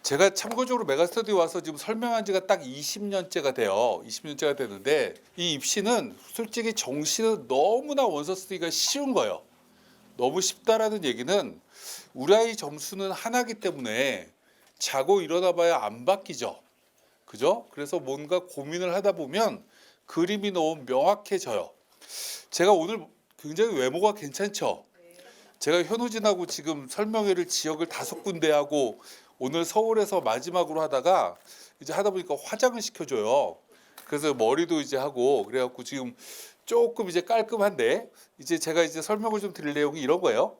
제가 참고적으로 메가스터디 와서 지금 설명한 지가 딱 20년째가 돼요. 20년째가 되는데 이 입시는 솔직히 정시는 너무나 원서 쓰기가 쉬운 거예요. 너무 쉽다라는 얘기는 우리 아이 점수는 하나기 때문에 자고 일어나 봐야 안 바뀌죠. 그죠? 그래서 뭔가 고민을 하다 보면 그림이 너무 명확해져요. 제가 오늘 굉장히 외모가 괜찮죠? 제가 현우진하고 지금 설명회를 지역을 5군데 하고 오늘 서울에서 마지막으로 하다가 이제 하다 보니까 화장을 시켜줘요. 그래서 머리도 이제 하고 그래갖고 지금 조금 이제 깔끔한데 이제 제가 이제 설명을 좀 드릴 내용이 이런 거예요.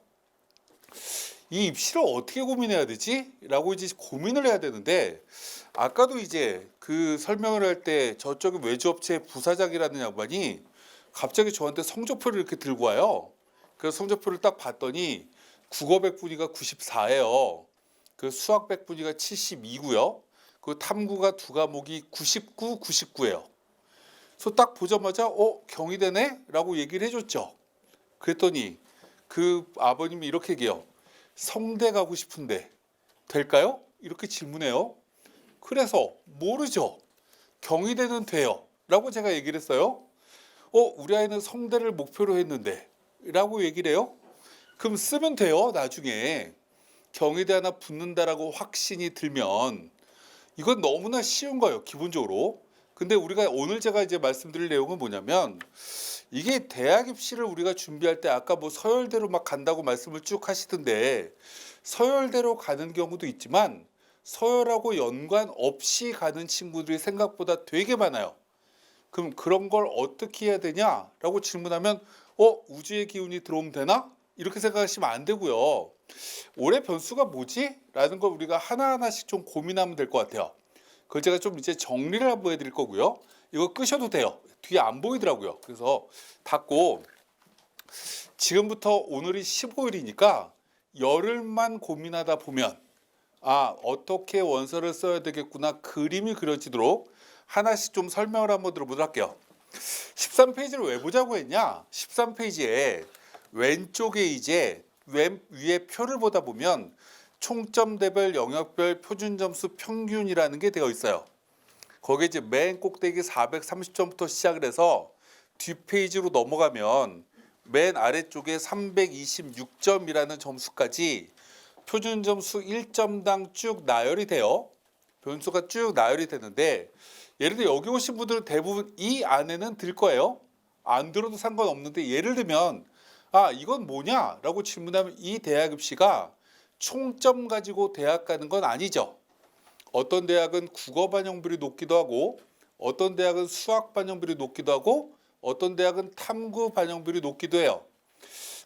이 입시를 어떻게 고민해야 되지? 라고 이제 고민을 해야 되는데 아까도 이제 그 설명을 할 때 저쪽에 외주업체 부사장이라는 양반이 갑자기 저한테 성적표를 이렇게 들고 와요. 그래서 성적표를 딱 봤더니 국어 100분위가 94예요. 그 수학 100분위가 72고요. 그 탐구가 2과목이 99, 99예요. 그래서 딱 보자마자 경희대네? 라고 얘기를 해줬죠. 그랬더니 그 아버님이 이렇게 얘기해요. 성대 가고 싶은데 될까요? 이렇게 질문해요. 그래서 모르죠. 경희대는 돼요. 라고 제가 얘기를 했어요. 우리 아이는 성대를 목표로 했는데 라고 얘기를 해요. 그럼 쓰면 돼요. 나중에 경희대 하나 붙는다라고 확신이 들면 이건 너무나 쉬운 거예요. 기본적으로. 근데 우리가 오늘 제가 이제 말씀드릴 내용은 뭐냐면 이게 대학 입시를 우리가 준비할 때 아까 뭐 서열대로 막 간다고 말씀을 쭉 하시던데 서열대로 가는 경우도 있지만 서열하고 연관 없이 가는 친구들이 생각보다 되게 많아요. 그럼 그런 걸 어떻게 해야 되냐라고 질문하면 우주의 기운이 들어오면 되나? 이렇게 생각하시면 안 되고요. 올해 변수가 뭐지? 라는 걸 우리가 하나하나씩 좀 고민하면 될 것 같아요. 그걸 제가 좀 이제 정리를 한번 해드릴 거고요. 이거 끄셔도 돼요. 뒤에 안 보이더라고요. 그래서 닫고 지금부터 오늘이 15일이니까 열흘만 고민하다 보면 어떻게 원서를 써야 되겠구나 그림이 그려지도록 하나씩 좀 설명을 한번 들어보도록 할게요. 13페이지를 왜 보자고 했냐? 13페이지에 왼쪽에 이제 위에 표를 보다 보면 총점대별 영역별 표준점수 평균이라는 게 되어 있어요. 거기에 이제 맨 꼭대기 430점부터 시작을 해서 뒷페이지로 넘어가면 맨 아래쪽에 326점이라는 점수까지 표준점수 1점당 쭉 나열이 돼요. 변수가 쭉 나열이 되는데 예를 들어 여기 오신 분들은 대부분 이 안에는 들 거예요. 안 들어도 상관없는데 예를 들면 이건 뭐냐? 라고 질문하면 이 대학 입시가 총점 가지고 대학 가는 건 아니죠. 어떤 대학은 국어 반영비율이 높기도 하고 어떤 대학은 수학 반영비율이 높기도 하고 어떤 대학은 탐구 반영비율이 높기도 해요.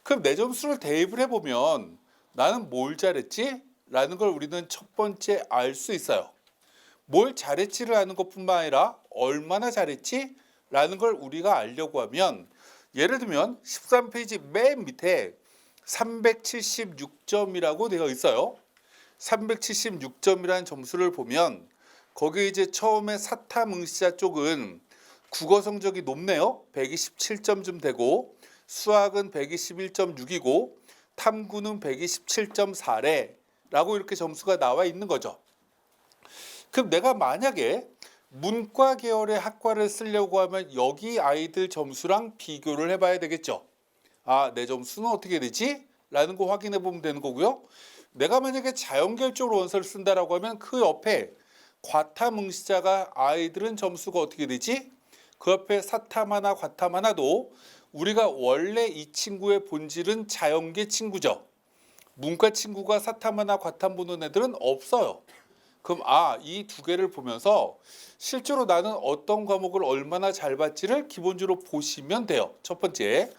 그럼 내 점수를 대입을 해보면 나는 뭘 잘했지? 라는 걸 우리는 첫 번째 알 수 있어요. 뭘 잘했지를 아는 것뿐만 아니라 얼마나 잘했지? 라는 걸 우리가 알려고 하면 예를 들면 13페이지 맨 밑에 376점이라고 되어 있어요. 376점이라는 점수를 보면 거기 이제 처음에 사탐응시자 쪽은 국어 성적이 높네요. 127점쯤 되고 수학은 121.6이고 탐구는 127.4래 라고 이렇게 점수가 나와 있는 거죠. 그럼 내가 만약에 문과 계열의 학과를 쓰려고 하면 여기 아이들 점수랑 비교를 해봐야 되겠죠. 내 점수는 어떻게 되지? 라는 거 확인해 보면 되는 거고요. 내가 만약에 자연계열 쪽으로 원서를 쓴다라고 하면 그 옆에 과탐응시자가 아이들은 점수가 어떻게 되지? 그 옆에 사탐 하나, 과탐 하나도 우리가 원래 이 친구의 본질은 자연계 친구죠. 문과 친구가 사탐 하나, 과탐 보는 애들은 없어요. 그럼 이 두 개를 보면서 실제로 나는 어떤 과목을 얼마나 잘 봤지를 기본적으로 보시면 돼요. 첫 번째.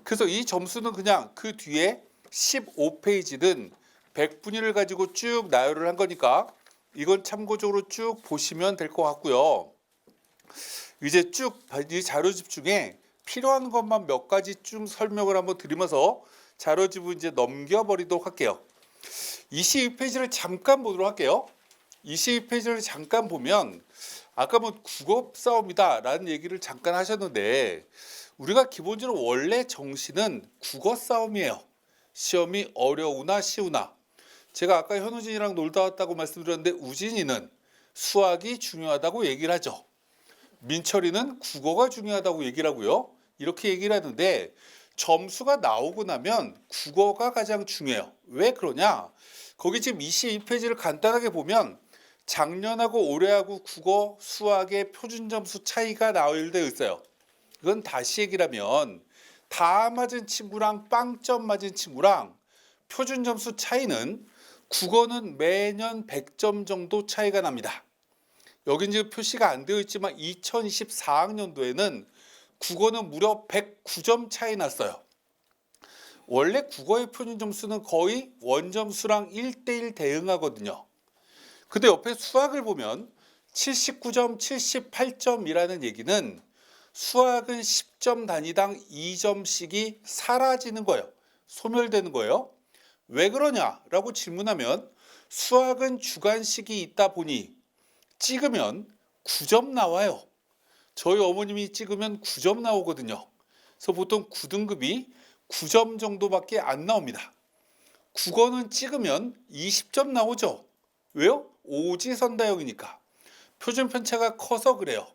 그래서 이 점수는 그냥 그 뒤에 15페이지는 100분위를 가지고 쭉 나열을 한 거니까 이건 참고적으로 쭉 보시면 될 것 같고요. 이제 쭉 이 자료집 중에 필요한 것만 몇 가지 쭉 설명을 한번 드리면서 자료집을 이제 넘겨버리도록 할게요. 22페이지를 잠깐 보도록 할게요. 22페이지를 잠깐 보면 아까 뭐 국어 싸움이다 라는 얘기를 잠깐 하셨는데 우리가 기본적으로 원래 정시는 국어 싸움이에요. 시험이 어려우나 쉬우나. 제가 아까 현우진이랑 놀다 왔다고 말씀드렸는데 우진이는 수학이 중요하다고 얘기를 하죠. 민철이는 국어가 중요하다고 얘기를 하고요. 이렇게 얘기를 하는데 점수가 나오고 나면 국어가 가장 중요해요. 왜 그러냐? 거기 지금 22페이지를 간단하게 보면 작년하고 올해하고 국어, 수학의 표준 점수 차이가 나열되어 있어요. 이건 다시 얘기를 하면 다 맞은 친구랑 빵점 맞은 친구랑 표준 점수 차이는 국어는 매년 100점 정도 차이가 납니다. 여긴 지금 표시가 안 되어 있지만 2024학년도에는 국어는 무려 109점 차이 났어요. 원래 국어의 표준 점수는 거의 원점수랑 1대1 대응하거든요. 근데 옆에 수학을 보면 79점, 78점이라는 얘기는 수학은 10점 단위당 2점씩이 사라지는 거예요. 소멸되는 거예요. 왜 그러냐라고 질문하면 수학은 주관식이 있다 보니 찍으면 9점 나와요. 저희 어머님이 찍으면 9점 나오거든요. 그래서 보통 9등급이 9점 정도밖에 안 나옵니다. 국어는 찍으면 20점 나오죠. 왜요? 오지선다형이니까. 표준 편차가 커서 그래요.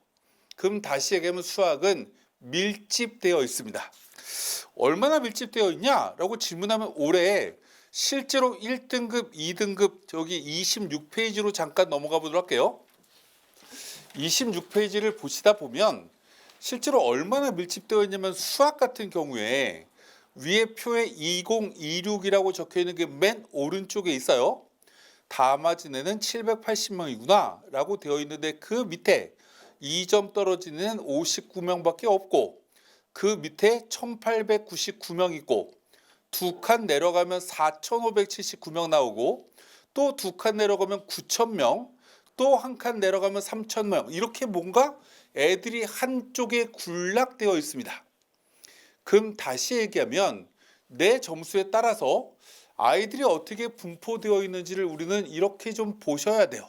그럼 다시 얘기하면 수학은 밀집되어 있습니다. 얼마나 밀집되어 있냐라고 질문하면 올해 실제로 1등급, 2등급 저기 26페이지로 잠깐 넘어가 보도록 할게요. 26페이지를 보시다 보면 실제로 얼마나 밀집되어 있냐면 수학 같은 경우에 위에 표에 2026이라고 적혀 있는 게 맨 오른쪽에 있어요. 다 맞은 애는 780명이구나 라고 되어 있는데 그 밑에 2점 떨어지는 애는 59명밖에 없고 그 밑에 1899명 있고 두 칸 내려가면 4579명 나오고 또 두 칸 내려가면 9000명 또 한 칸 내려가면 3000명 이렇게 뭔가 애들이 한쪽에 군락되어 있습니다. 그럼 다시 얘기하면 내 점수에 따라서 아이들이 어떻게 분포되어 있는지를 우리는 이렇게 좀 보셔야 돼요.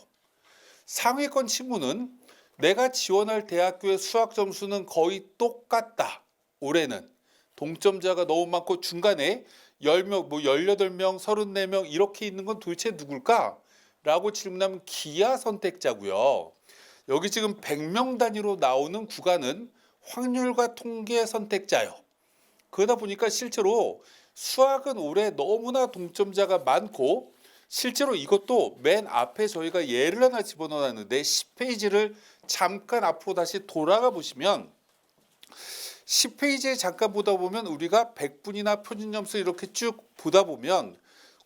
상위권 친구는 내가 지원할 대학교의 수학 점수는 거의 똑같다. 올해는 동점자가 너무 많고 중간에 10명, 18명, 34명 이렇게 있는 건 도대체 누굴까? 라고 질문하면 기하 선택자고요. 여기 지금 100명 단위로 나오는 구간은 확률과 통계 선택자예요. 그러다 보니까 실제로 수학은 올해 너무나 동점자가 많고 실제로 이것도 맨 앞에 저희가 예를 하나 집어넣었는데 10페이지를 잠깐 앞으로 다시 돌아가 보시면 10페이지에 잠깐 보다 보면 우리가 100분이나 표준점수 이렇게 쭉 보다 보면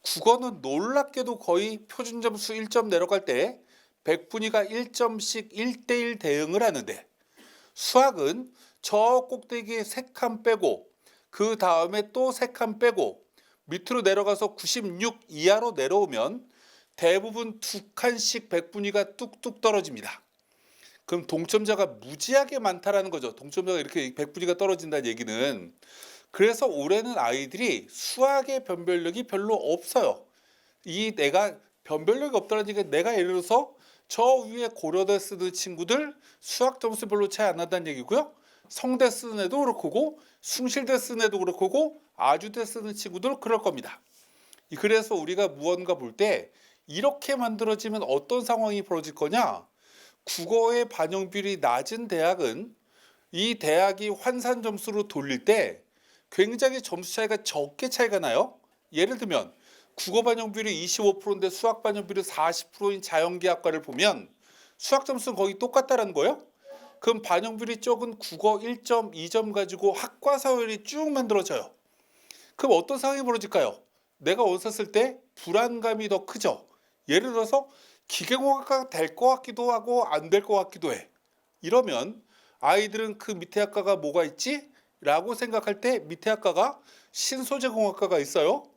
국어는 놀랍게도 거의 표준점수 1점 내려갈 때 100분위가 1점씩 1대1 대응을 하는데 수학은 저 꼭대기에 3칸 빼고 그 다음에 또 3칸 빼고 밑으로 내려가서 96 이하로 내려오면 대부분 2칸씩 100분위가 뚝뚝 떨어집니다. 그럼 동점자가 무지하게 많다라는 거죠. 동점자가 이렇게 100분위가 떨어진다는 얘기는. 그래서 올해는 아이들이 수학의 변별력이 별로 없어요. 이 내가 변별력이 없다는 얘기는 내가 예를 들어서 저 위에 고려대 쓰는 친구들 수학 점수 별로 차이 안 난다는 얘기고요. 성대 쓰는 애도 그렇고 숭실대 쓰는 애도 그렇고 아주대 쓰는 친구들 그럴 겁니다. 그래서 우리가 무언가 볼 때 이렇게 만들어지면 어떤 상황이 벌어질 거냐? 국어의 반영비율이 낮은 대학은 이 대학이 환산 점수로 돌릴 때 굉장히 점수 차이가 적게 차이가 나요. 예를 들면 국어 반영비율이 25%인데 수학 반영비율이 40%인 자연계학과를 보면 수학 점수는 거의 똑같다는 거예요. 그럼 반영비율이 적은 국어 1점, 2점 가지고 학과 사회율이 쭉 만들어져요. 그럼 어떤 상황이 벌어질까요? 내가 원서 쓸 때 불안감이 더 크죠. 예를 들어서 기계공학과가 될 것 같기도 하고 안 될 것 같기도 해. 이러면 아이들은 그 밑에 학과가 뭐가 있지? 라고 생각할 때 밑에 학과가 신소재공학과가 있어요.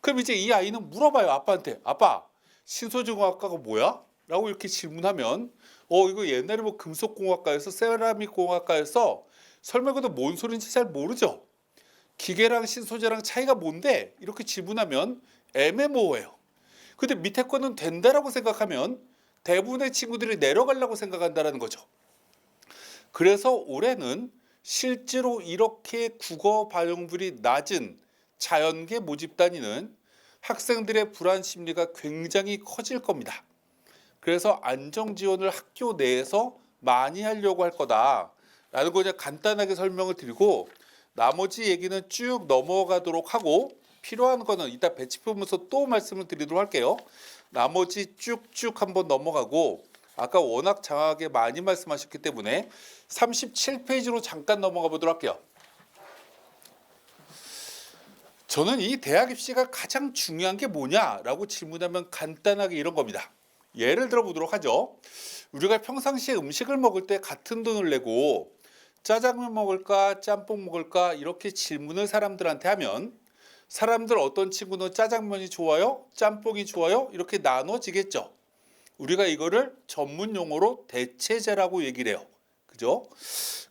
그럼 이제 이 아이는 물어봐요. 아빠한테. 아빠, 신소재공학과가 뭐야? 라고 이렇게 질문하면 이거 옛날에 뭐 금속공학과에서 세라믹공학과에서 설명해도 뭔 소리인지 잘 모르죠. 기계랑 신소재랑 차이가 뭔데? 이렇게 질문하면 애매모호해요. 근데 밑에 거는 된다라고 생각하면 대부분의 친구들이 내려가려고 생각한다는 거죠. 그래서 올해는 실제로 이렇게 국어 반영률이 낮은 자연계 모집 단위는 학생들의 불안 심리가 굉장히 커질 겁니다. 그래서 안정 지원을 학교 내에서 많이 하려고 할 거다라는 거 그냥 간단하게 설명을 드리고 나머지 얘기는 쭉 넘어가도록 하고 필요한 거는 이따 배치 보면서 또 말씀을 드리도록 할게요. 나머지 쭉쭉 한번 넘어가고 아까 워낙 장하게 많이 말씀하셨기 때문에 37페이지로 잠깐 넘어가 보도록 할게요. 저는 이 대학 입시가 가장 중요한 게 뭐냐라고 질문하면 간단하게 이런 겁니다. 예를 들어 보도록 하죠. 우리가 평상시에 음식을 먹을 때 같은 돈을 내고 짜장면 먹을까 짬뽕 먹을까 이렇게 질문을 사람들한테 하면 사람들 어떤 친구는 짜장면이 좋아요? 짬뽕이 좋아요? 이렇게 나눠지겠죠. 우리가 이거를 전문 용어로 대체제라고 얘기를 해요. 그죠?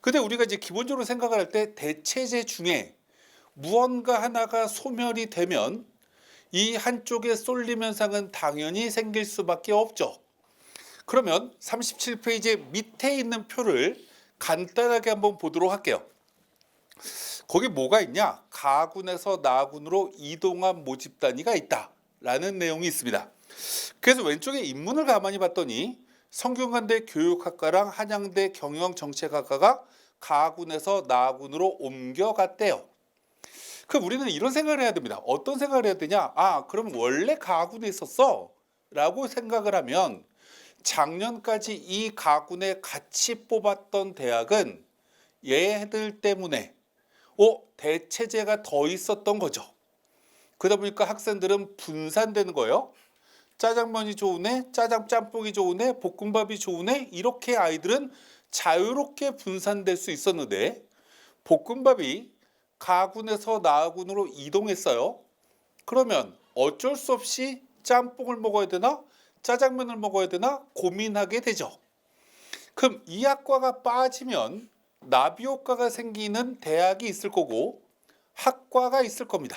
근데 우리가 이제 기본적으로 생각을 할 때 대체제 중에 무언가 하나가 소멸이 되면 이 한쪽에 쏠림 현상은 당연히 생길 수밖에 없죠. 그러면 37페이지 밑에 있는 표를 간단하게 한번 보도록 할게요. 거기 뭐가 있냐? 가군에서 나군으로 이동한 모집 단위가 있다라는 내용이 있습니다. 그래서 왼쪽에 인문을 가만히 봤더니 성균관대 교육학과랑 한양대 경영정책학과가 가군에서 나군으로 옮겨갔대요. 그럼 우리는 이런 생각을 해야 됩니다. 어떤 생각을 해야 되냐? 그럼 원래 가군에 있었어? 라고 생각을 하면 작년까지 이 가군에 같이 뽑았던 대학은 얘들 때문에 대체제가 더 있었던 거죠. 그러다 보니까 학생들은 분산되는 거예요. 짜장면이 좋으네, 짬뽕이 좋으네, 볶음밥이 좋으네 이렇게 아이들은 자유롭게 분산될 수 있었는데 볶음밥이 가군에서 나군으로 이동했어요. 그러면 어쩔 수 없이 짬뽕을 먹어야 되나 짜장면을 먹어야 되나 고민하게 되죠. 그럼 이 학과가 빠지면 나비효과가 생기는 대학이 있을 거고 학과가 있을 겁니다.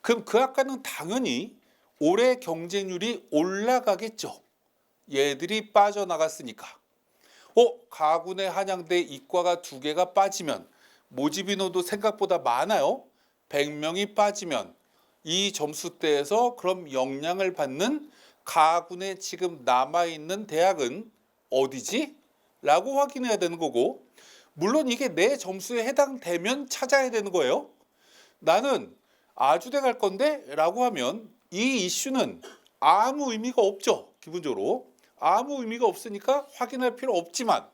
그럼 그 학과는 당연히 올해 경쟁률이 올라가겠죠. 얘들이 빠져나갔으니까. 가군의 한양대 이과가 2개가 빠지면 모집 인원도 생각보다 많아요. 100명이 빠지면 이 점수대에서 그럼 영향을 받는 가군에 지금 남아있는 대학은 어디지? 라고 확인해야 되는 거고 물론 이게 내 점수에 해당되면 찾아야 되는 거예요. 나는 아주대 갈 건데 라고 하면 이 이슈는 아무 의미가 없죠. 기본적으로 아무 의미가 없으니까 확인할 필요 없지만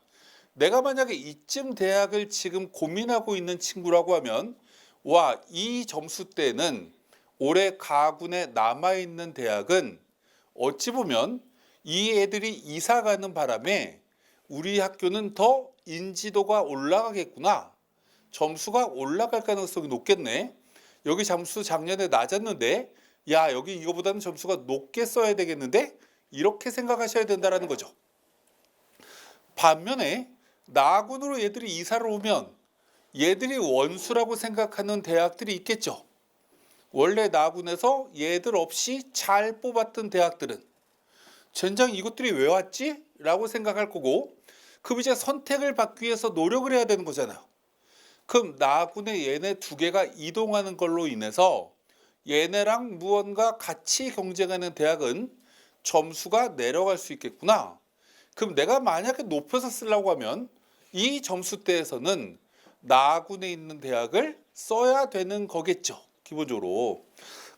내가 만약에 이쯤 대학을 지금 고민하고 있는 친구라고 하면 이 점수대는 올해 가군에 남아있는 대학은 어찌 보면 이 애들이 이사 가는 바람에 우리 학교는 더 인지도가 올라가겠구나. 점수가 올라갈 가능성이 높겠네. 여기 점수 작년에 낮았는데 여기 이거보다는 점수가 높게 써야 되겠는데 이렇게 생각하셔야 된다는 거죠. 반면에 나군으로 얘들이 이사를 오면 얘들이 원수라고 생각하는 대학들이 있겠죠. 원래 나군에서 얘들 없이 잘 뽑았던 대학들은 젠장 이것들이 왜 왔지? 라고 생각할 거고 그럼 이제 선택을 받기 위해서 노력을 해야 되는 거잖아요. 그럼 나군에 얘네 2개가 이동하는 걸로 인해서 얘네랑 무언가 같이 경쟁하는 대학은 점수가 내려갈 수 있겠구나. 그럼 내가 만약에 높여서 쓰려고 하면 이 점수대에서는 나군에 있는 대학을 써야 되는 거겠죠. 기본적으로.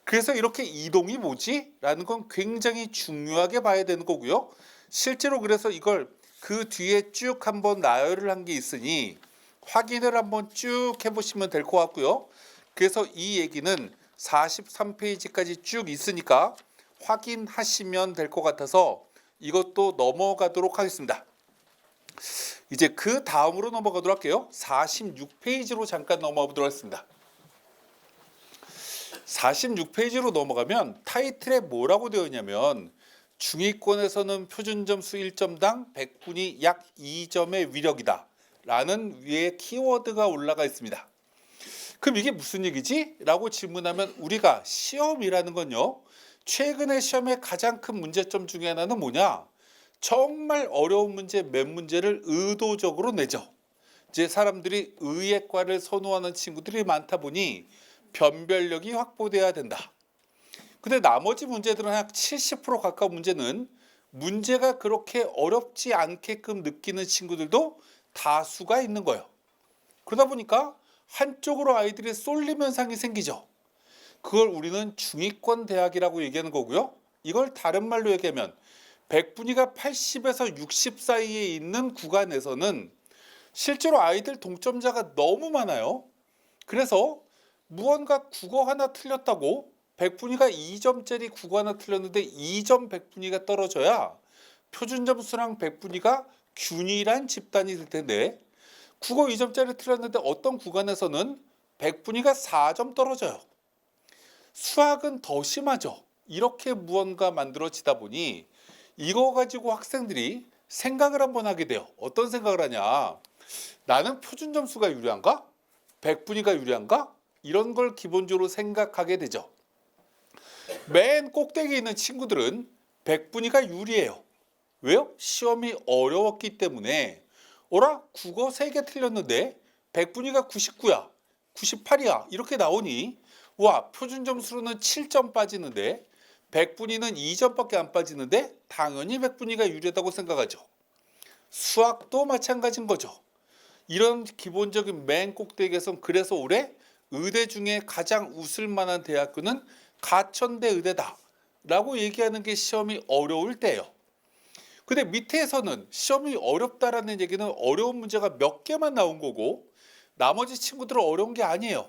그래서 이렇게 이동이 뭐지? 라는 건 굉장히 중요하게 봐야 되는 거고요. 실제로 그래서 이걸 그 뒤에 쭉 한번 나열을 한 게 있으니 확인을 한번 쭉 해보시면 될 것 같고요. 그래서 이 얘기는 43페이지까지 쭉 있으니까 확인하시면 될 것 같아서 이것도 넘어가도록 하겠습니다. 이제 그 다음으로 넘어가도록 할게요. 46페이지로 잠깐 넘어가 보도록 하겠습니다. 46페이지로 넘어가면 타이틀에 뭐라고 되어 있냐면 중위권에서는 표준 점수 1점당 100분이 약 2점의 위력이다 라는 위에 키워드가 올라가 있습니다. 그럼 이게 무슨 얘기지? 라고 질문하면 우리가 시험이라는 건요 최근에 시험의 가장 큰 문제점 중에 하나는 뭐냐? 정말 어려운 문제 몇 문제를 의도적으로 내죠. 이제 사람들이 의예과를 선호하는 친구들이 많다 보니 변별력이 확보돼야 된다. 근데 나머지 문제들은 한 70% 가까운 문제는 문제가 그렇게 어렵지 않게끔 느끼는 친구들도 다수가 있는 거예요. 그러다 보니까 한쪽으로 아이들이 쏠림 현상이 생기죠. 그걸 우리는 중위권 대학이라고 얘기하는 거고요. 이걸 다른 말로 얘기하면 백분위가 80에서 60 사이에 있는 구간에서는 실제로 아이들 동점자가 너무 많아요. 그래서 무언가 국어 하나 틀렸다고 백분위가 2점짜리 국어 하나 틀렸는데 2점 백분위가 떨어져야 표준점수랑 백분위가 균일한 집단이 될 텐데, 국어 2점짜리 틀렸는데 어떤 구간에서는 백분위가 4점 떨어져요. 수학은 더 심하죠. 이렇게 무언가 만들어지다 보니 이거 가지고 학생들이 생각을 한번 하게 돼요. 어떤 생각을 하냐? 나는 표준 점수가 유리한가? 백분위가 유리한가? 이런 걸 기본적으로 생각하게 되죠. 맨 꼭대기에 있는 친구들은 백분위가 유리해요. 왜요? 시험이 어려웠기 때문에. 어라? 국어 3개 틀렸는데 백분위가 99야, 98이야 이렇게 나오니 와, 표준 점수로는 7점 빠지는데 백분위는 2점밖에 안 빠지는데 당연히 백분위가 유리하다고 생각하죠. 수학도 마찬가지인 거죠. 이런 기본적인 맨 꼭대기에선 그래서 올해 의대 중에 가장 웃을 만한 대학교는 가천대 의대다 라고 얘기하는 게 시험이 어려울 때예요. 근데 밑에서는 시험이 어렵다라는 얘기는 어려운 문제가 몇 개만 나온 거고 나머지 친구들은 어려운 게 아니에요.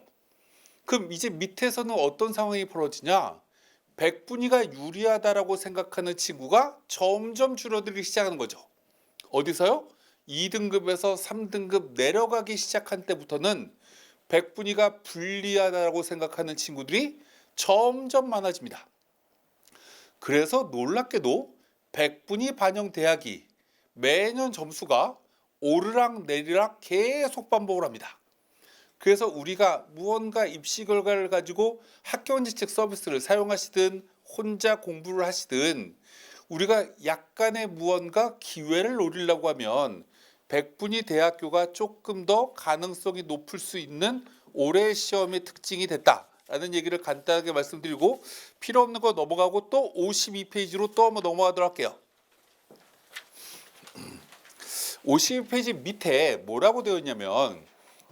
그럼 이제 밑에서는 어떤 상황이 벌어지냐? 백분위가 유리하다라고 생각하는 친구가 점점 줄어들기 시작하는 거죠. 어디서요? 2등급에서 3등급 내려가기 시작한 때부터는 백분위가 불리하다고 생각하는 친구들이 점점 많아집니다. 그래서 놀랍게도 백분위 반영 대학이 매년 점수가 오르락 내리락 계속 반복을 합니다. 그래서 우리가 무언가 입시 결과를 가지고 학교원지책 서비스를 사용하시든 혼자 공부를 하시든 우리가 약간의 무언가 기회를 노리려고 하면 백분위 대학교가 조금 더 가능성이 높을 수 있는 올해의 시험의 특징이 됐다라는 얘기를 간단하게 말씀드리고 필요 없는 거 넘어가고 또 52페이지로 또 한번 넘어가도록 할게요. 52페이지 밑에 뭐라고 되어 있냐면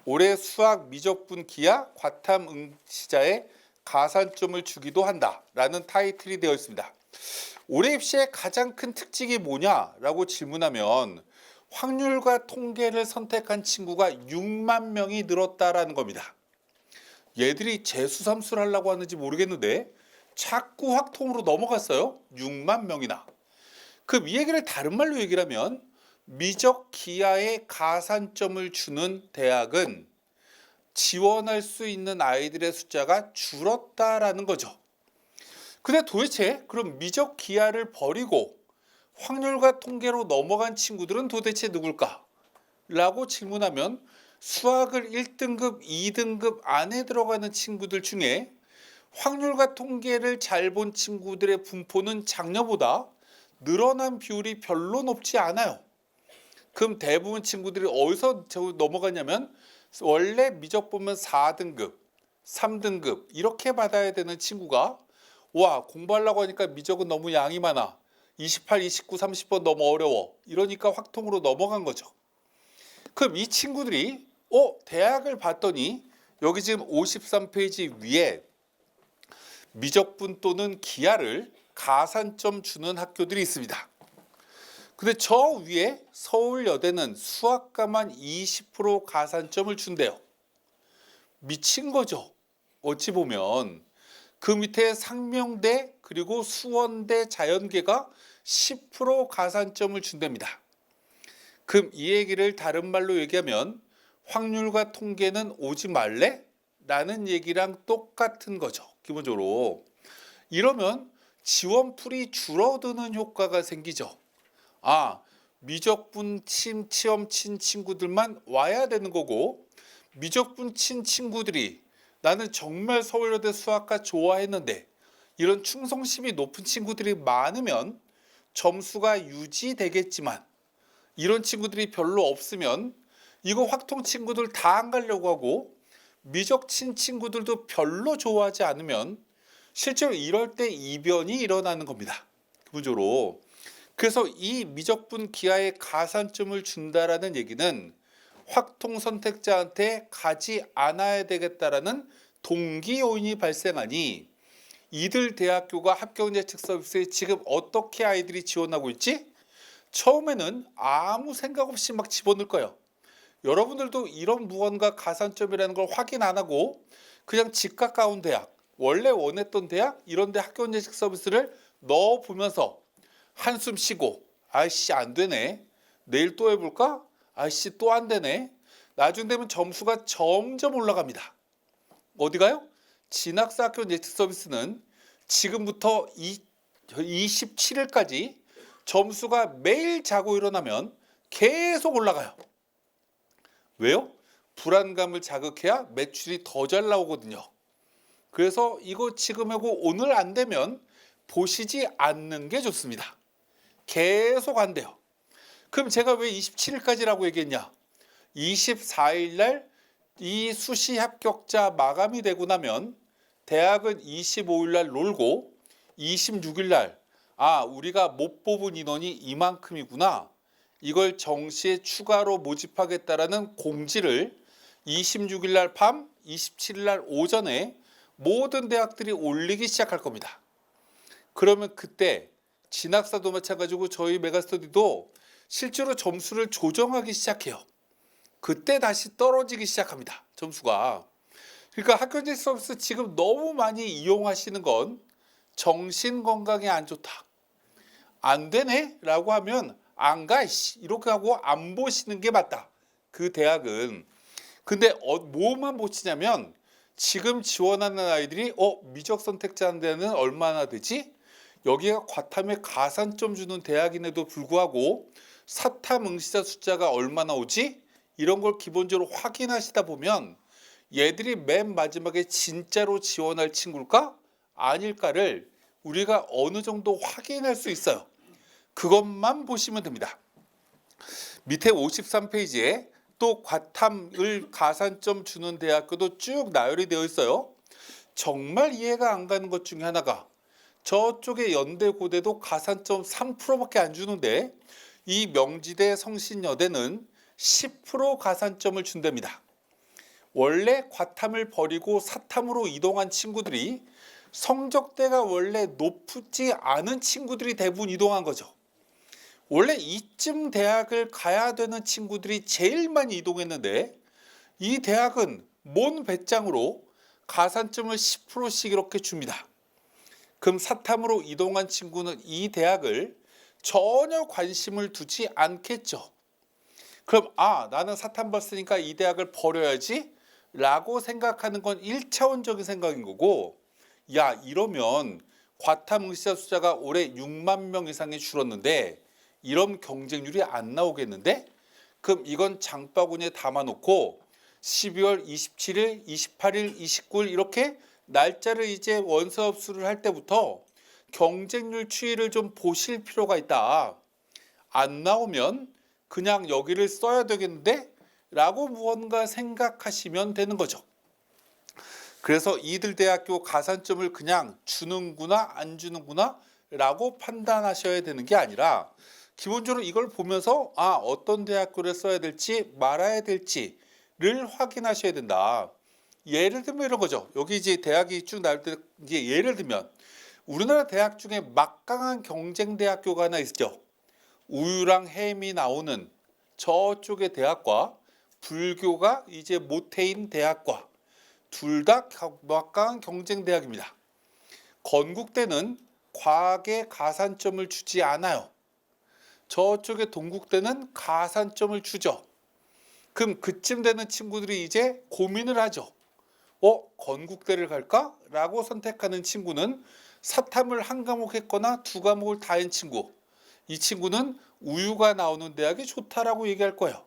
올해 수학 미적분 기하 과탐 응시자에 가산점을 주기도 한다라는 타이틀이 되어 있습니다. 올해 입시의 가장 큰 특징이 뭐냐라고 질문하면 확률과 통계를 선택한 친구가 6만 명이 늘었다라는 겁니다. 얘들이 재수삼수를 하려고 하는지 모르겠는데 자꾸 확통으로 넘어갔어요. 6만 명이나. 그럼 이 얘기를 다른 말로 얘기를 하면 미적 기하에 가산점을 주는 대학은 지원할 수 있는 아이들의 숫자가 줄었다라는 거죠. 근데 도대체 그럼 미적 기하를 버리고 확률과 통계로 넘어간 친구들은 도대체 누굴까? 라고 질문하면 수학을 1등급, 2등급 안에 들어가는 친구들 중에 확률과 통계를 잘 본 친구들의 분포는 작년보다 늘어난 비율이 별로 높지 않아요. 그럼 대부분 친구들이 어디서 넘어가냐면 원래 미적 보면 4등급, 3등급 이렇게 받아야 되는 친구가 와, 공부하려고 하니까 미적은 너무 양이 많아. 28, 29, 30번 너무 어려워. 이러니까 확통으로 넘어간 거죠. 그럼 이 친구들이 대학을 봤더니 여기 지금 53페이지 위에 미적분 또는 기하를 가산점 주는 학교들이 있습니다. 근데 저 위에 서울여대는 수학과만 20% 가산점을 준대요. 미친 거죠. 어찌 보면 그 밑에 상명대 그리고 수원대 자연계가 10% 가산점을 준답니다. 그럼 이 얘기를 다른 말로 얘기하면 확률과 통계는 오지 말래? 라는 얘기랑 똑같은 거죠. 기본적으로. 이러면 지원풀이 줄어드는 효과가 생기죠. 미적분 시험 친 친구들만 와야 되는 거고 미적분 친 친구들이 나는 정말 서울여대 수학과 좋아했는데 이런 충성심이 높은 친구들이 많으면 점수가 유지되겠지만 이런 친구들이 별로 없으면 이거 확통 친구들 다 안 가려고 하고 미적 친 친구들도 별로 좋아하지 않으면 실제로 이럴 때 이변이 일어나는 겁니다. 기본적으로. 그래서 이 미적분 기하에 가산점을 준다라는 얘기는 확통 선택자한테 가지 않아야 되겠다라는 동기 요인이 발생하니 이들 대학교가 합격예측 서비스에 지금 어떻게 아이들이 지원하고 있지? 처음에는 아무 생각 없이 막 집어넣을 거예요. 여러분들도 이런 무언가 가산점이라는 걸 확인 안 하고 그냥 집 가까운 대학, 원래 원했던 대학 이런 데 합격예측 서비스를 넣어보면서 한숨 쉬고 아이씨 안 되네, 내일 또 해볼까? 아이씨 또 안 되네. 나중 되면 점수가 점점 올라갑니다. 어디가요? 진학사 합격예측 서비스는 지금부터 27일까지 점수가 매일 자고 일어나면 계속 올라가요. 왜요? 불안감을 자극해야 매출이 더 잘 나오거든요. 그래서 이거 지금 하고 오늘 안 되면 보시지 않는 게 좋습니다. 계속 안 돼요. 그럼 제가 왜 27일까지라고 얘기했냐? 24일 날 이 수시 합격자 마감이 되고 나면 대학은 25일 날 놀고 26일 날 우리가 못 뽑은 인원이 이만큼이구나. 이걸 정시에 추가로 모집하겠다라는 공지를 26일 날 밤, 27일 날 오전에 모든 대학들이 올리기 시작할 겁니다. 그러면 그때 진학사도 마찬가지고 저희 메가스터디도 실제로 점수를 조정하기 시작해요. 그때 다시 떨어지기 시작합니다. 점수가. 그러니까 학교제 서비스 지금 너무 많이 이용하시는 건 정신 건강에 안 좋다, 안 되네 라고 하면 안 가 이렇게 하고 안 보시는 게 맞다. 그 대학은. 근데 뭐만 보시냐면 지금 지원하는 아이들이 미적 선택자한 데는 얼마나 되지? 여기가 과탐에 가산점 주는 대학임에도 불구하고 사탐 응시자 숫자가 얼마나 오지? 이런 걸 기본적으로 확인하시다 보면 얘들이 맨 마지막에 진짜로 지원할 친구일까? 아닐까를 우리가 어느 정도 확인할 수 있어요. 그것만 보시면 됩니다. 밑에 53페이지에 또 과탐을 가산점 주는 대학교도 쭉 나열이 되어 있어요. 정말 이해가 안 가는 것 중에 하나가 저쪽에 연대 고대도 가산점 3%밖에 안 주는데 이 명지대 성신여대는 10% 가산점을 준답니다. 원래 과탐을 버리고 사탐으로 이동한 친구들이 성적대가 원래 높지 않은 친구들이 대부분 이동한 거죠. 원래 이쯤 대학을 가야 되는 친구들이 제일 많이 이동했는데 이 대학은 뭔 배짱으로 가산점을 10%씩 이렇게 줍니다. 그럼 사탐으로 이동한 친구는 이 대학을 전혀 관심을 두지 않겠죠. 그럼 나는 사탐 봤으니까 이 대학을 버려야지 라고 생각하는 건 1차원적인 생각인 거고, 이러면 과탐 응시자 숫자가 올해 6만 명 이상이 줄었는데 이런 경쟁률이 안 나오겠는데? 그럼 이건 장바구니에 담아놓고 12월 27일, 28일, 29일 이렇게 날짜를 이제 원서업수를 할 때부터 경쟁률 추이를 좀 보실 필요가 있다. 안 나오면 그냥 여기를 써야 되겠는데? 라고 무언가 생각하시면 되는 거죠. 그래서 이들 대학교 가산점을 그냥 주는구나 안 주는구나 라고 판단하셔야 되는 게 아니라 기본적으로 이걸 보면서 어떤 대학교를 써야 될지 말아야 될지를 확인하셔야 된다. 예를 들면 이런 거죠. 여기 이제 대학이 쭉 나올 때 이제 예를 들면 우리나라 대학 중에 막강한 경쟁 대학교가 하나 있죠. 우유랑 햄이 나오는 저쪽의 대학과 불교가 이제 모태인 대학과 둘 다 막강한 경쟁 대학입니다. 건국대는 과학에 가산점을 주지 않아요. 저쪽의 동국대는 가산점을 주죠. 그럼 그쯤 되는 친구들이 이제 고민을 하죠. 건국대를 갈까? 라고 선택하는 친구는 사탐을 한 과목 했거나 두 과목을 다 한 친구. 이 친구는 우유가 나오는 대학이 좋다라고 얘기할 거예요.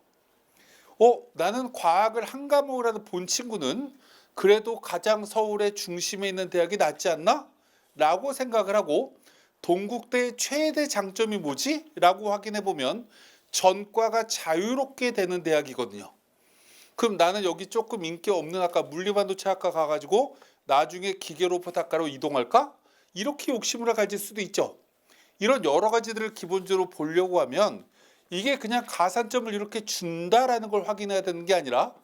나는 과학을 한 과목이라도 본 친구는 그래도 가장 서울의 중심에 있는 대학이 낫지 않나? 라고 생각을 하고 동국대의 최대 장점이 뭐지? 라고 확인해 보면 전과가 자유롭게 되는 대학이거든요. 그럼 나는 여기 조금 인기 없는 물리반도체 학과 가가지고 나중에 기계로봇학과로 이동할까? 이렇게 욕심을 가질 수도 있죠. 이런 여러 가지들을 기본적으로 보려고 하면 이게 그냥 가산점을 이렇게 준다라는 걸 확인해야 되는 게 아니라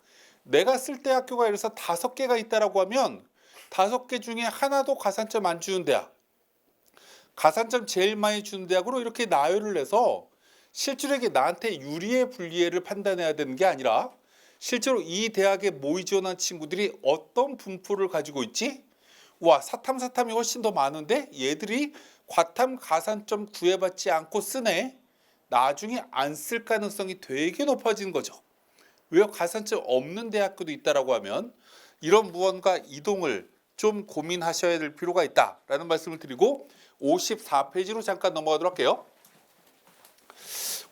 내가 쓸 대학교가 예를 들어서 5개가 있다라고 하면 5개 중에 하나도 가산점 안 주는 대학, 가산점 제일 많이 주는 대학으로 이렇게 나열을 해서 실제로 이게 나한테 유리해 불리해를 판단해야 되는 게 아니라 실제로 이 대학에 모의 지원한 친구들이 어떤 분포를 가지고 있지? 와, 사탐이 훨씬 더 많은데 얘들이 과탐 가산점 구애받지 않고 쓰네. 나중에 안 쓸 가능성이 되게 높아지는 거죠. 왜 가산점 없는 대학교도 있다라고 하면 이런 무언가 이동을 좀 고민하셔야 될 필요가 있다라는 말씀을 드리고 54페이지로 잠깐 넘어가도록 할게요.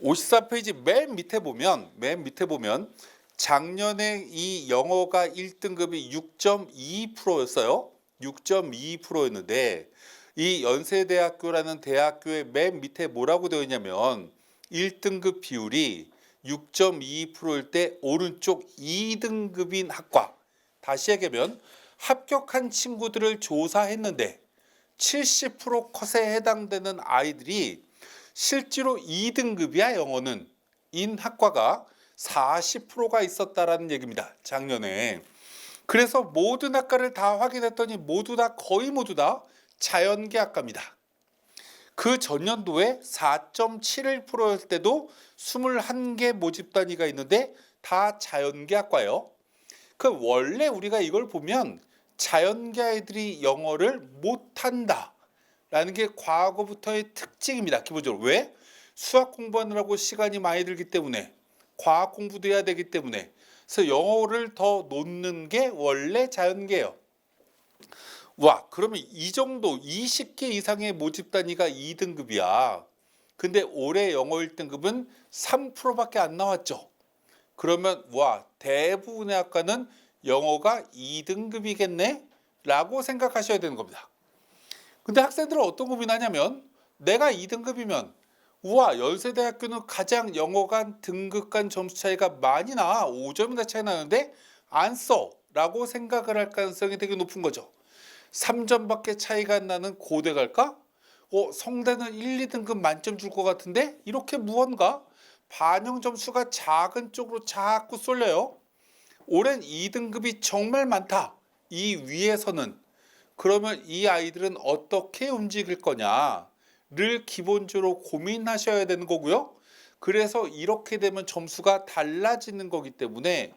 54페이지 맨 밑에 보면 작년에 이 영어가 1등급이 6.2%였어요. 6.2%였는데 이 연세대학교라는 대학교의 맨 밑에 뭐라고 되어 있냐면 1등급 비율이 6.2%일 때 오른쪽 2등급인 학과, 다시 얘기하면 합격한 친구들을 조사했는데 70% 컷에 해당되는 아이들이 실제로 2등급이야 영어는 인 학과가 40%가 있었다라는 얘기입니다. 작년에. 그래서 모든 학과를 다 확인했더니 거의 모두 다 자연계 학과입니다. 그 전년도에 4.71%였을 때도 21개 모집 단위가 있는데 다 자연계 학과예요. 그 원래 우리가 이걸 보면 자연계 아이들이 영어를 못한다 라는 게 과거부터의 특징입니다. 기본적으로. 왜? 수학 공부하느라고 시간이 많이 들기 때문에, 과학 공부도 해야 되기 때문에, 그래서 영어를 더 놓는 게 원래 자연계예요. 와, 그러면 이 정도 20개 이상의 모집 단위가 2등급이야. 근데 올해 영어 1등급은 3%밖에 안 나왔죠. 그러면 와, 대부분의 학과는 영어가 2등급이겠네? 라고 생각하셔야 되는 겁니다. 근데 학생들은 어떤 고민하냐면 내가 2등급이면 우와, 연세대학교는 가장 영어 간 등급 간 점수 차이가 많이 나. 5점이나 차이 나는데 안 써. 라고 생각을 할 가능성이 되게 높은 거죠. 3점밖에 차이가 안 나는 고대 갈까? 성대는 1, 2등급 만점 줄 것 같은데 이렇게 무언가 반영 점수가 작은 쪽으로 자꾸 쏠려요. 올해는 2등급이 정말 많다. 이 위에서는. 그러면 이 아이들은 어떻게 움직일 거냐를 기본적으로 고민하셔야 되는 거고요. 그래서 이렇게 되면 점수가 달라지는 거기 때문에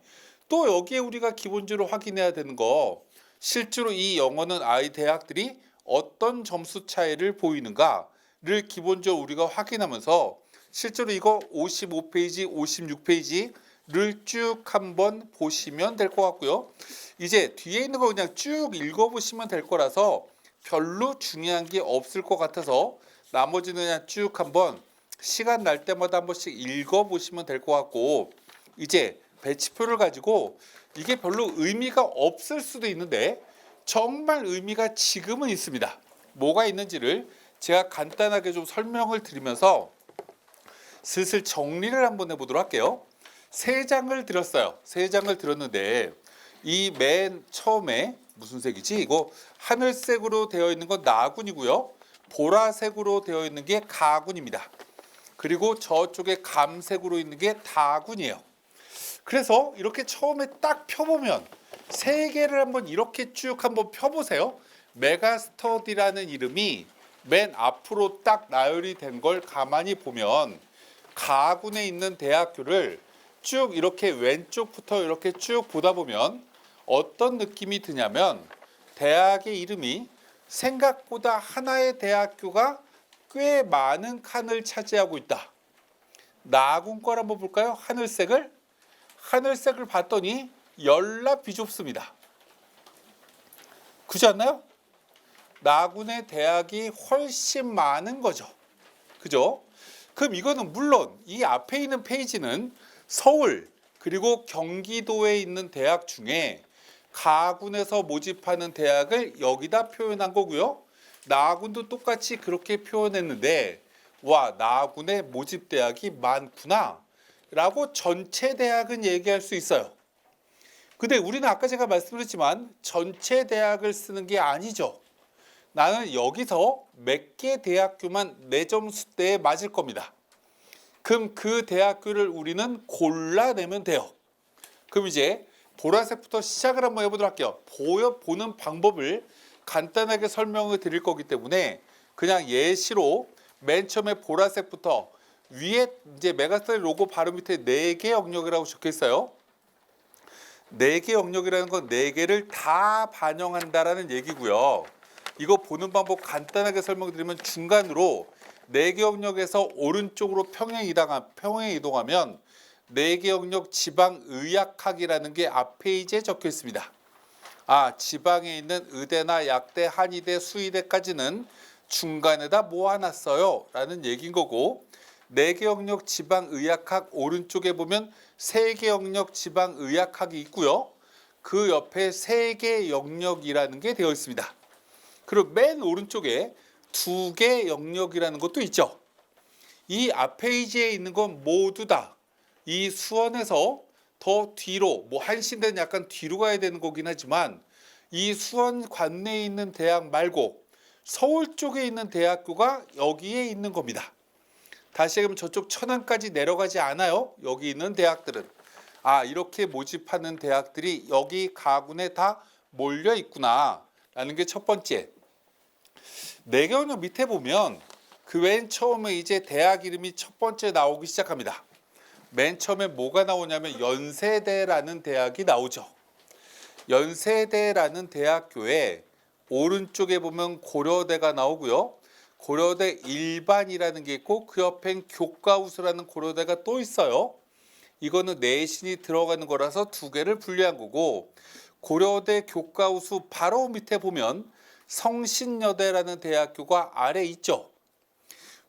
또 여기에 우리가 기본적으로 확인해야 되는 거, 실제로 이 영어는 아이 대학들이 어떤 점수 차이를 보이는가를 기본적으로 우리가 확인하면서 실제로 이거 55페이지, 56페이지를 쭉 한번 보시면 될 것 같고요. 이제 뒤에 있는 거 그냥 쭉 읽어보시면 될 거라서 별로 중요한 게 없을 것 같아서 나머지는 그냥 쭉 한번 시간 날 때마다 한 번씩 읽어보시면 될 것 같고, 이제 배치표를 가지고 이게 별로 의미가 없을 수도 있는데 정말 의미가 지금은 있습니다. 뭐가 있는지를 제가 간단하게 좀 설명을 드리면서 슬슬 정리를 한번 해보도록 할게요. 3장을 드렸어요. 3장을 드렸는데 이 맨 처음에 무슨 색이지? 이거 하늘색으로 되어 있는 건 나군이고요. 보라색으로 되어 있는 게 가군입니다. 그리고 저쪽에 감색으로 있는 게 다군이에요. 그래서 이렇게 처음에 딱 펴보면 3개를 한번 이렇게 쭉 한번 펴보세요. 메가스터디라는 이름이 맨 앞으로 딱 나열이 된 걸 가만히 보면 가군에 있는 대학교를 쭉 이렇게 왼쪽부터 이렇게 쭉 보다 보면 어떤 느낌이 드냐면 대학의 이름이 생각보다 하나의 대학교가 꽤 많은 칸을 차지하고 있다. 나군 걸 한번 볼까요? 하늘색을 봤더니 열나 비좁습니다. 그렇지 않나요? 나군의 대학이 훨씬 많은 거죠. 그죠? 그럼 이거는 물론 이 앞에 있는 페이지는 서울 그리고 경기도에 있는 대학 중에 가군에서 모집하는 대학을 여기다 표현한 거고요. 나군도 똑같이 그렇게 표현했는데 와, 나군의 모집 대학이 많구나 라고 전체 대학은 얘기할 수 있어요. 근데 우리는 아까 제가 말씀드렸지만 전체 대학을 쓰는 게 아니죠. 나는 여기서 몇 개 대학교만 내 점수대에 맞을 겁니다. 그럼 그 대학교를 우리는 골라내면 돼요. 그럼 이제 보라색부터 시작을 한번 해보도록 할게요. 보는 방법을 간단하게 설명을 드릴 거기 때문에 그냥 예시로 맨 처음에 보라색부터 위에 이제 메가스터디 로고 바로 밑에 4개 영역이라고 적혀 있어요. 4개 영역이라는 건 4개를 다 반영한다라는 얘기고요. 이거 보는 방법 간단하게 설명드리면 중간으로 4개 영역에서 오른쪽으로 평행 이동하면 4개 영역 지방의학학이라는 게 앞 페이지에 적혀 있습니다. 지방에 있는 의대나 약대, 한의대, 수의대까지는 중간에다 모아놨어요 라는 얘기인 거고, 4개 영역 지방의학학 오른쪽에 보면 3개 영역 지방의학학이 있고요. 그 옆에 3개 영역이라는 게 되어 있습니다. 그리고 맨 오른쪽에 2개 영역이라는 것도 있죠. 이 앞 페이지에 있는 건 모두 다 이 수원에서 더 뒤로, 한신대는 약간 뒤로 가야 되는 거긴 하지만 이 수원 관내에 있는 대학 말고 서울 쪽에 있는 대학교가 여기에 있는 겁니다. 다시 얘기하면 저쪽 천안까지 내려가지 않아요. 여기 있는 대학들은. 이렇게 모집하는 대학들이 여기 가군에 다 몰려 있구나 라는 게 첫 번째. 4개 영역 밑에 보면 그 맨 처음에 이제 대학 이름이 첫 번째 나오기 시작합니다. 맨 처음에 뭐가 나오냐면 연세대라는 대학이 나오죠. 연세대라는 대학교에 오른쪽에 보면 고려대가 나오고요. 고려대 일반이라는 게 있고 그 옆엔 교과우수라는 고려대가 또 있어요. 이거는 내신이 들어가는 거라서 2개를 분리한 거고, 고려대 교과우수 바로 밑에 보면 성신여대라는 대학교가 아래 있죠.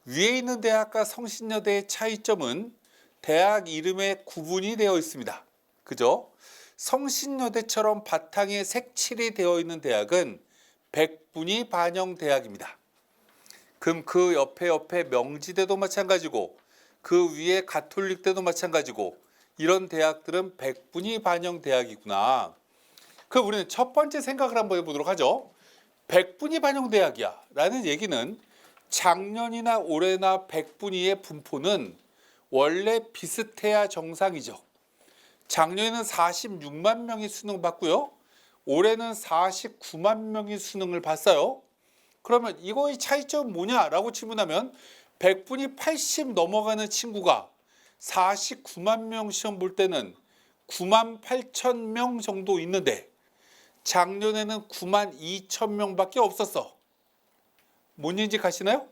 위에 있는 대학과 성신여대의 차이점은 대학 이름에 구분이 되어 있습니다. 그죠? 성신여대처럼 바탕에 색칠이 되어 있는 대학은 백분위 반영대학입니다. 그럼 그 옆에 명지대도 마찬가지고 그 위에 가톨릭대도 마찬가지고 이런 대학들은 백분위 반영대학이구나. 그럼 우리는 첫 번째 생각을 한번 해보도록 하죠. 백분위 반영대학이야 라는 얘기는 작년이나 올해나 백분위의 분포는 원래 비슷해야 정상이죠. 작년에는 46만 명이 수능 봤고요. 올해는 49만 명이 수능을 봤어요. 그러면 이거의 차이점은 뭐냐라고 질문하면 백분위 80 넘어가는 친구가 49만 명 시험 볼 때는 9만 8천 명 정도 있는데 작년에는 9만 2천 명밖에 없었어. 뭔 얘기인지 가시나요?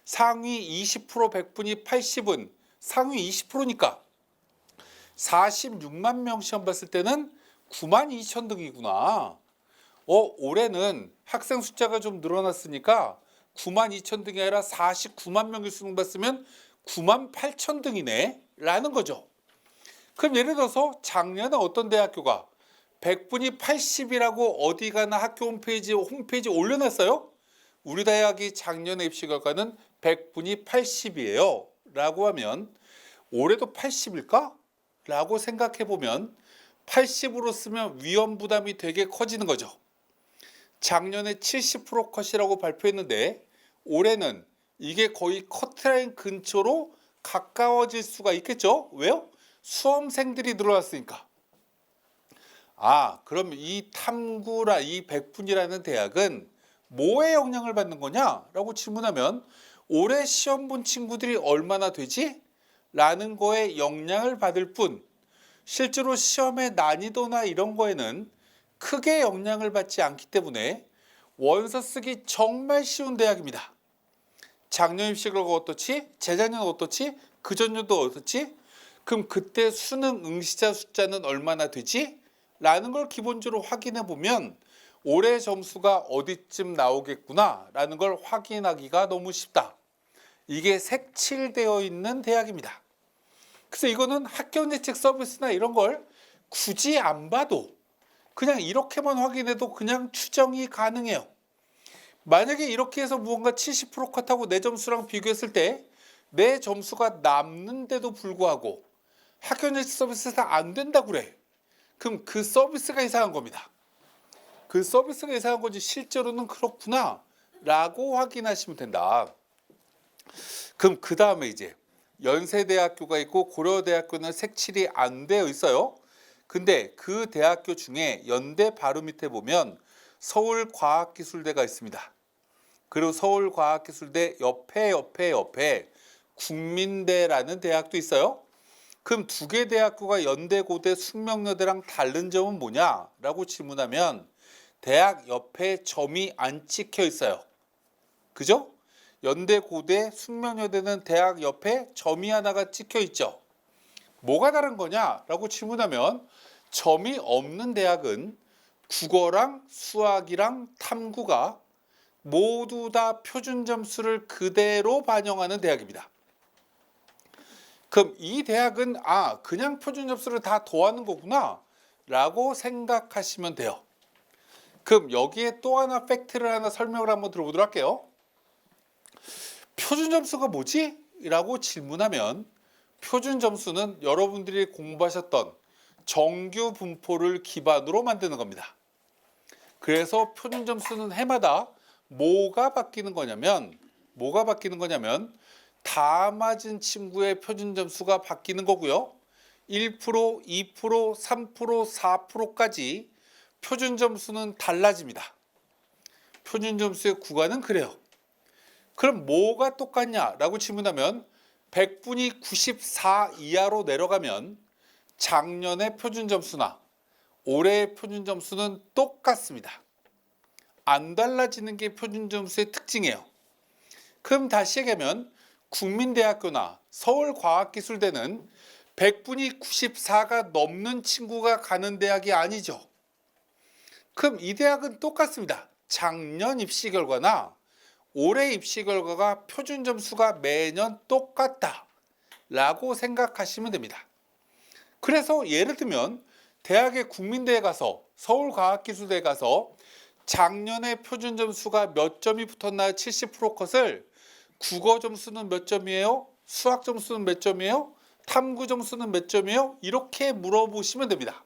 상위 20% 백분위 80은 상위 20%니까 46만 명 시험 봤을 때는 9만 2천 등이구나. 올해는 학생 숫자가 좀 늘어났으니까 9만 2천 등이 아니라 49만 명이 수능 봤으면 9만 8천 등이네 라는 거죠. 그럼 예를 들어서 작년에 어떤 대학교가 백분위 80이라고 어디 가나 학교 홈페이지 올려놨어요. 우리 대학이 작년에 입시 결과는 백분위 80이에요 라고 하면 올해도 80일까? 라고 생각해 보면 80으로 쓰면 위험 부담이 되게 커지는 거죠. 작년에 70% 컷이라고 발표했는데 올해는 이게 거의 커트라인 근처로 가까워질 수가 있겠죠. 왜요? 수험생들이 늘어났으니까. 그럼 이 백분위라는 대학은 뭐에 영향을 받는 거냐라고 질문하면 올해 시험 본 친구들이 얼마나 되지? 라는 거에 영향을 받을 뿐 실제로 시험의 난이도나 이런 거에는 크게 영향을 받지 않기 때문에 원서 쓰기 정말 쉬운 대학입니다. 작년 입시 결과가 어떻지? 재작년 어떻지? 그전년도 어떻지? 그럼 그때 수능 응시자 숫자는 얼마나 되지? 라는 걸 기본적으로 확인해 보면 올해 점수가 어디쯤 나오겠구나 라는 걸 확인하기가 너무 쉽다. 이게 색칠되어 있는 대학입니다. 그래서 이거는 학교내책 서비스나 이런 걸 굳이 안 봐도 그냥 이렇게만 확인해도 그냥 추정이 가능해요. 만약에 이렇게 해서 무언가 70% 컷하고 내 점수랑 비교했을 때 내 점수가 남는데도 불구하고 학교내책 서비스가 안 된다고 그래. 그럼 그 서비스가 이상한 겁니다. 그 서비스가 이상한 건지 실제로는 그렇구나 라고 확인하시면 된다. 그럼 그 다음에 이제 연세대학교가 있고 고려대학교는 색칠이 안 되어 있어요. 근데 그 대학교 중에 연대 바로 밑에 보면 서울과학기술대가 있습니다. 그리고 서울과학기술대 옆에 국민대라는 대학도 있어요. 그럼 두 개 대학교가 연대, 고대, 숙명여대랑 다른 점은 뭐냐라고 질문하면 대학 옆에 점이 안 찍혀 있어요. 그죠? 연대, 고대, 숙명여대는 대학 옆에 점이 하나가 찍혀 있죠. 뭐가 다른 거냐라고 질문하면 점이 없는 대학은 국어랑 수학이랑 탐구가 모두 다 표준 점수를 그대로 반영하는 대학입니다. 그럼 이 대학은 그냥 표준 점수를 다 더하는 거구나 라고 생각하시면 돼요. 그럼 여기에 또 하나 팩트를 하나 설명을 한번 들어보도록 할게요. 표준 점수가 뭐지? 라고 질문하면 표준 점수는 여러분들이 공부하셨던 정규 분포를 기반으로 만드는 겁니다. 그래서 표준 점수는 해마다 뭐가 바뀌는 거냐면 다 맞은 친구의 표준 점수가 바뀌는 거고요. 1%, 2%, 3%, 4%까지 표준 점수는 달라집니다. 표준 점수의 구간은 그래요. 그럼 뭐가 똑같냐라고 질문하면 100분이 94 이하로 내려가면 작년의 표준 점수나 올해의 표준 점수는 똑같습니다. 안 달라지는 게 표준 점수의 특징이에요. 그럼 다시 얘기하면 국민대학교나 서울과학기술대는 100분이 94가 넘는 친구가 가는 대학이 아니죠. 그럼 이 대학은 똑같습니다. 작년 입시 결과나 올해 입시 결과가 표준 점수가 매년 똑같다 라고 생각하시면 됩니다. 그래서 예를 들면 대학의 국민대에 가서 서울과학기술대에 가서 작년에 표준 점수가 몇 점이 붙었나요? 70% 컷을 국어 점수는 몇 점이에요? 수학 점수는 몇 점이에요? 탐구 점수는 몇 점이에요? 이렇게 물어보시면 됩니다.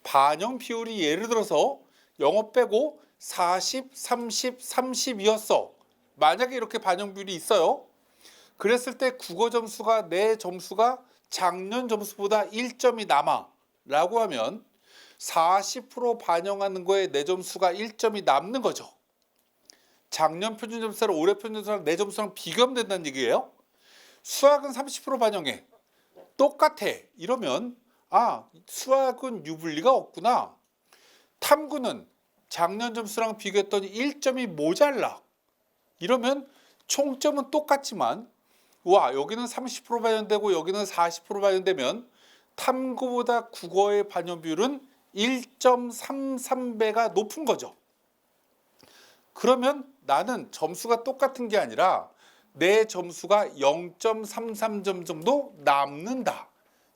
반영 비율이 예를 들어서 영어 빼고 40, 30, 30이었어. 만약에 이렇게 반영 비율이 있어요. 그랬을 때 국어 점수가 내 점수가 작년 점수보다 1점이 남아 라고 하면 40% 반영하는 거에 내 점수가 1점이 남는 거죠. 작년 표준 점수랑 올해 표준 점수랑 내 점수랑 비교하면 된다는 얘기예요. 수학은 30% 반영해. 똑같아. 이러면 수학은 유불리가 없구나. 탐구는 작년 점수랑 비교했더니 1점이 모자라. 이러면 총점은 똑같지만 여기는 30% 반영되고 여기는 40% 반영되면 탐구보다 국어의 반영 비율은 1.33배가 높은 거죠. 그러면 나는 점수가 똑같은 게 아니라 내 점수가 0.33점 정도 남는다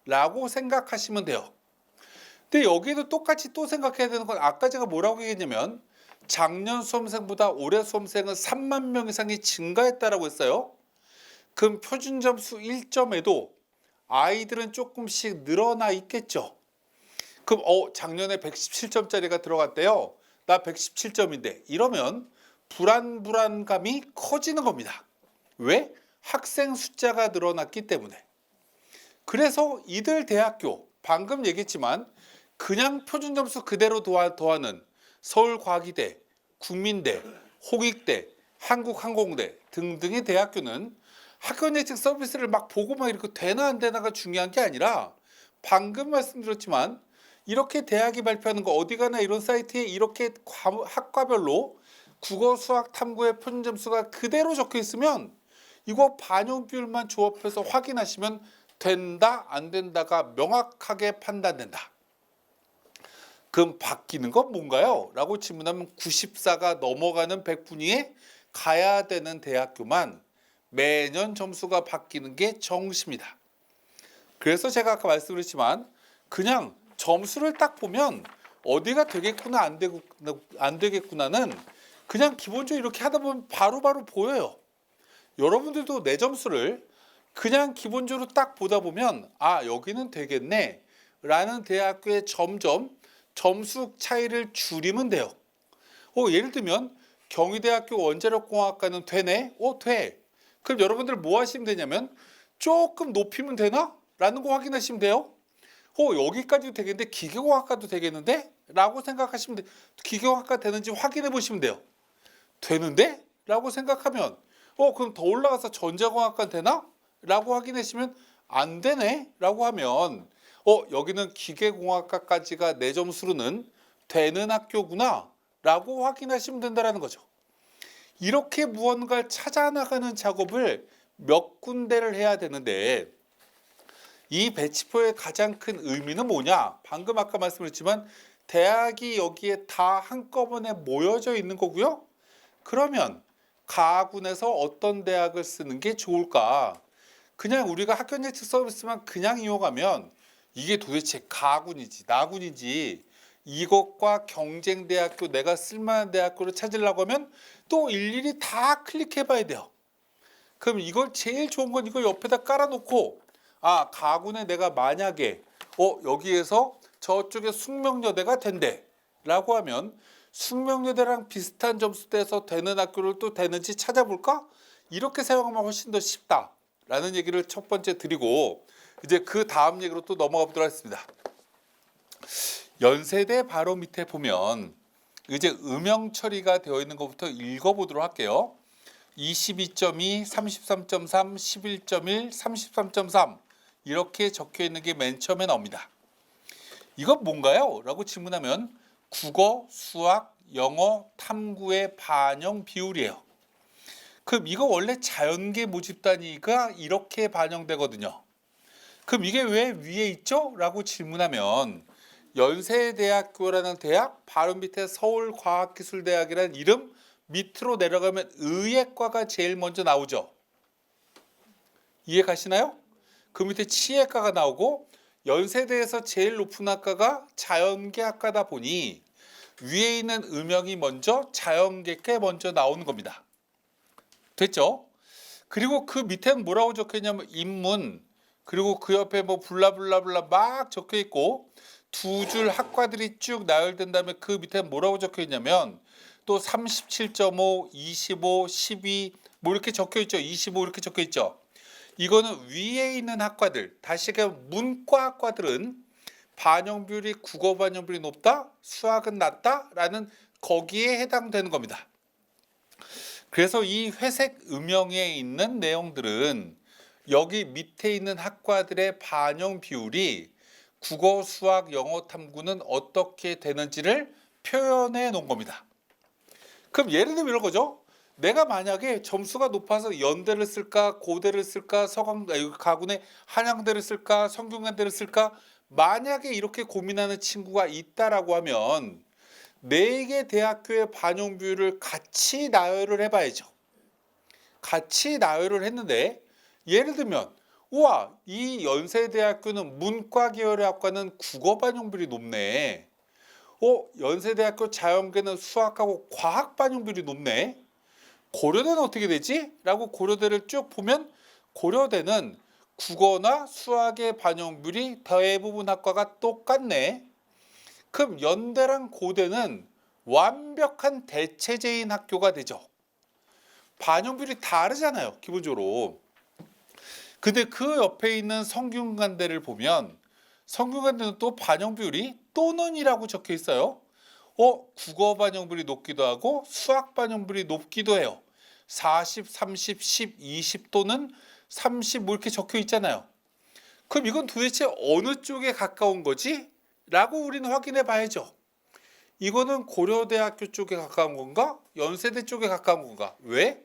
라고 생각하시면 돼요. 근데 여기도 똑같이 또 생각해야 되는 건 아까 제가 뭐라고 얘기했냐면 작년 수험생보다 올해 수험생은 3만 명 이상이 증가했다라고 했어요. 그럼 표준 점수 1점에도 아이들은 조금씩 늘어나 있겠죠. 그럼 작년에 117점짜리가 들어갔대요. 나 117점인데 이러면 불안감이 커지는 겁니다. 왜? 학생 숫자가 늘어났기 때문에. 그래서 이들 대학교 방금 얘기했지만 그냥 표준 점수 그대로 더하는 서울과기대, 국민대, 홍익대, 한국항공대 등등의 대학교는 학원 예측 서비스를 막 보고 막 이렇게 되나 안 되나가 중요한 게 아니라 방금 말씀드렸지만 이렇게 대학이 발표하는 거 어디 가나 이런 사이트에 이렇게 학과별로 국어, 수학, 탐구의 표준 점수가 그대로 적혀 있으면 이거 반영 비율만 조합해서 확인하시면 된다 안 된다가 명확하게 판단된다. 그럼 바뀌는 건 뭔가요? 라고 질문하면 94가 넘어가는 100분위에 가야 되는 대학교만 매년 점수가 바뀌는 게 정시입니다. 그래서 제가 아까 말씀드렸지만 그냥 점수를 딱 보면 어디가 되겠구나 안 되겠구나는 그냥 기본적으로 이렇게 하다 보면 바로바로 보여요. 여러분들도 내 점수를 그냥 기본적으로 딱 보다 보면 여기는 되겠네 라는 대학교에 점점 점수 차이를 줄이면 돼요. 예를 들면 경희대학교 원자력공학과는 되네? 돼. 그럼 여러분들 뭐 하시면 되냐면 조금 높이면 되나? 라는 거 확인하시면 돼요. 여기까지도 되겠는데 기계공학과도 되겠는데? 라고 생각하시면 돼요. 기계공학과 되는지 확인해 보시면 돼요. 되는데? 라고 생각하면 그럼 더 올라가서 전자공학과 되나? 라고 확인하시면 안 되네? 라고 하면 여기는 기계공학과까지가 내 점수로는 되는 학교구나 라고 확인하시면 된다는 거죠. 이렇게 무언가를 찾아 나가는 작업을 몇 군데를 해야 되는데 이 배치표의 가장 큰 의미는 뭐냐? 방금 아까 말씀드렸지만 대학이 여기에 다 한꺼번에 모여져 있는 거고요. 그러면 가군에서 어떤 대학을 쓰는 게 좋을까? 그냥 우리가 학교 예측 서비스만 그냥 이용하면 이게 도대체 가군인지 나군인지 이것과 경쟁 대학교 내가 쓸만한 대학교를 찾으려고 하면 또 일일이 다 클릭해 봐야 돼요. 그럼 이걸 제일 좋은 건 이걸 옆에다 깔아놓고 가군에 내가 만약에 여기에서 저쪽에 숙명여대가 된대 라고 하면 숙명여대랑 비슷한 점수대에서 되는 학교를 또 되는지 찾아볼까? 이렇게 사용하면 훨씬 더 쉽다라는 얘기를 첫 번째 드리고 이제 그 다음 얘기로 또 넘어가 보도록 하겠습니다. 연세대 바로 밑에 보면 이제 음영 처리가 되어 있는 것부터 읽어보도록 할게요. 22.2, 33.3, 11.1, 33.3 이렇게 적혀 있는 게 맨 처음에 나옵니다. 이건 뭔가요? 라고 질문하면 국어, 수학, 영어, 탐구의 반영 비율이에요. 그럼 이거 원래 자연계 모집 단위가 이렇게 반영되거든요. 그럼 이게 왜 위에 있죠? 라고 질문하면 연세대학교라는 대학 바로 밑에 서울과학기술대학이라는 이름 밑으로 내려가면 의예과가 제일 먼저 나오죠. 이해 가시나요? 그 밑에 치예과가 나오고 연세대에서 제일 높은 학과가 자연계학과다 보니 위에 있는 음영이 먼저 자연계께 먼저 나오는 겁니다. 됐죠? 그리고 그 밑에는 뭐라고 적혀 있냐면 인문 그리고 그 옆에 뭐 블라블라블라 막 적혀 있고 두 줄 학과들이 쭉 나열된 다음에 그 밑에 뭐라고 적혀 있냐면 또 37.5, 25, 12 뭐 이렇게 적혀 있죠. 25 이렇게 적혀 있죠. 이거는 위에 있는 학과들, 다시 문과학과들은 반영 비율이 국어 반영 비율이 높다, 수학은 낮다라는 거기에 해당되는 겁니다. 그래서 이 회색 음영에 있는 내용들은 여기 밑에 있는 학과들의 반영 비율이 국어, 수학, 영어 탐구는 어떻게 되는지를 표현해 놓은 겁니다. 그럼 예를 들면 이런 거죠. 내가 만약에 점수가 높아서 연대를 쓸까 고대를 쓸까 가군의 한양대를 쓸까 성균관대를 쓸까 만약에 이렇게 고민하는 친구가 있다라고 하면 4개 대학교의 반영 비율을 같이 나열을 해봐야죠. 같이 나열을 했는데 예를 들면 우와 이 연세대학교는 문과 계열의 학과는 국어 반영 비율이 높네. 연세대학교 자연계는 수학하고 과학 반영 비율이 높네. 고려대는 어떻게 되지? 라고 고려대를 쭉 보면 고려대는 국어나 수학의 반영 비율이 대부분 학과가 똑같네. 그럼 연대랑 고대는 완벽한 대체제인 학교가 되죠. 반영 비율이 다르잖아요. 기본적으로. 근데 그 옆에 있는 성균관대를 보면 성균관대는 또 반영 비율이 또는이라고 적혀 있어요. 국어 반영 비율이 높기도 하고 수학 반영 비율이 높기도 해요. 40, 30, 10, 20 또는 30 뭐 이렇게 적혀 있잖아요. 그럼 이건 도대체 어느 쪽에 가까운 거지? 라고 우리는 확인해 봐야죠. 이거는 고려대학교 쪽에 가까운 건가? 연세대 쪽에 가까운 건가? 왜?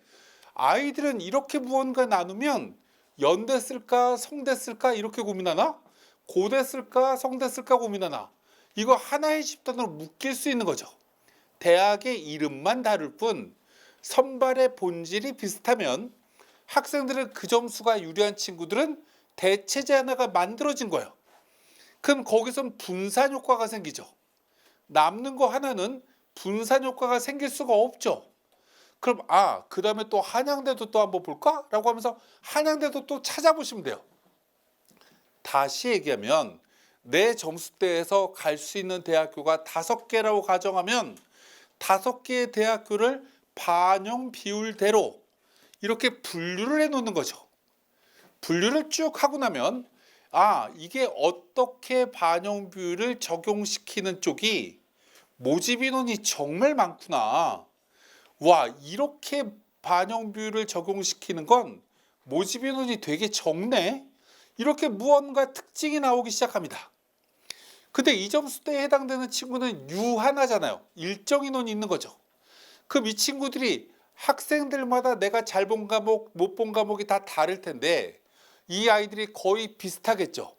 아이들은 이렇게 무언가 나누면 연대 쓸까 성대 쓸까 이렇게 고민하나? 고대 쓸까 성대 쓸까 고민하나? 이거 하나의 집단으로 묶일 수 있는 거죠. 대학의 이름만 다를 뿐 선발의 본질이 비슷하면 학생들은 그 점수가 유리한 친구들은 대체제 하나가 만들어진 거예요. 그럼 거기선 분산 효과가 생기죠. 남는 거 하나는 분산 효과가 생길 수가 없죠. 그럼 그 다음에 또 한양대도 또 한번 볼까? 라고 하면서 한양대도 또 찾아보시면 돼요. 다시 얘기하면 내 점수대에서 갈 수 있는 대학교가 5개라고 가정하면 5개의 대학교를 반영 비율대로 이렇게 분류를 해 놓는 거죠. 분류를 쭉 하고 나면 이게 어떻게 반영 비율을 적용시키는 쪽이 모집 인원이 정말 많구나. 와, 이렇게 반영 비율을 적용시키는 건 모집 인원이 되게 적네. 이렇게 무언가 특징이 나오기 시작합니다. 근데 이 점수대에 해당되는 친구는 유하나잖아요. 일정 인원이 있는 거죠. 그럼 이 친구들이 학생들마다 내가 잘 본 과목, 못 본 과목이 다 다를 텐데 이 아이들이 거의 비슷하겠죠.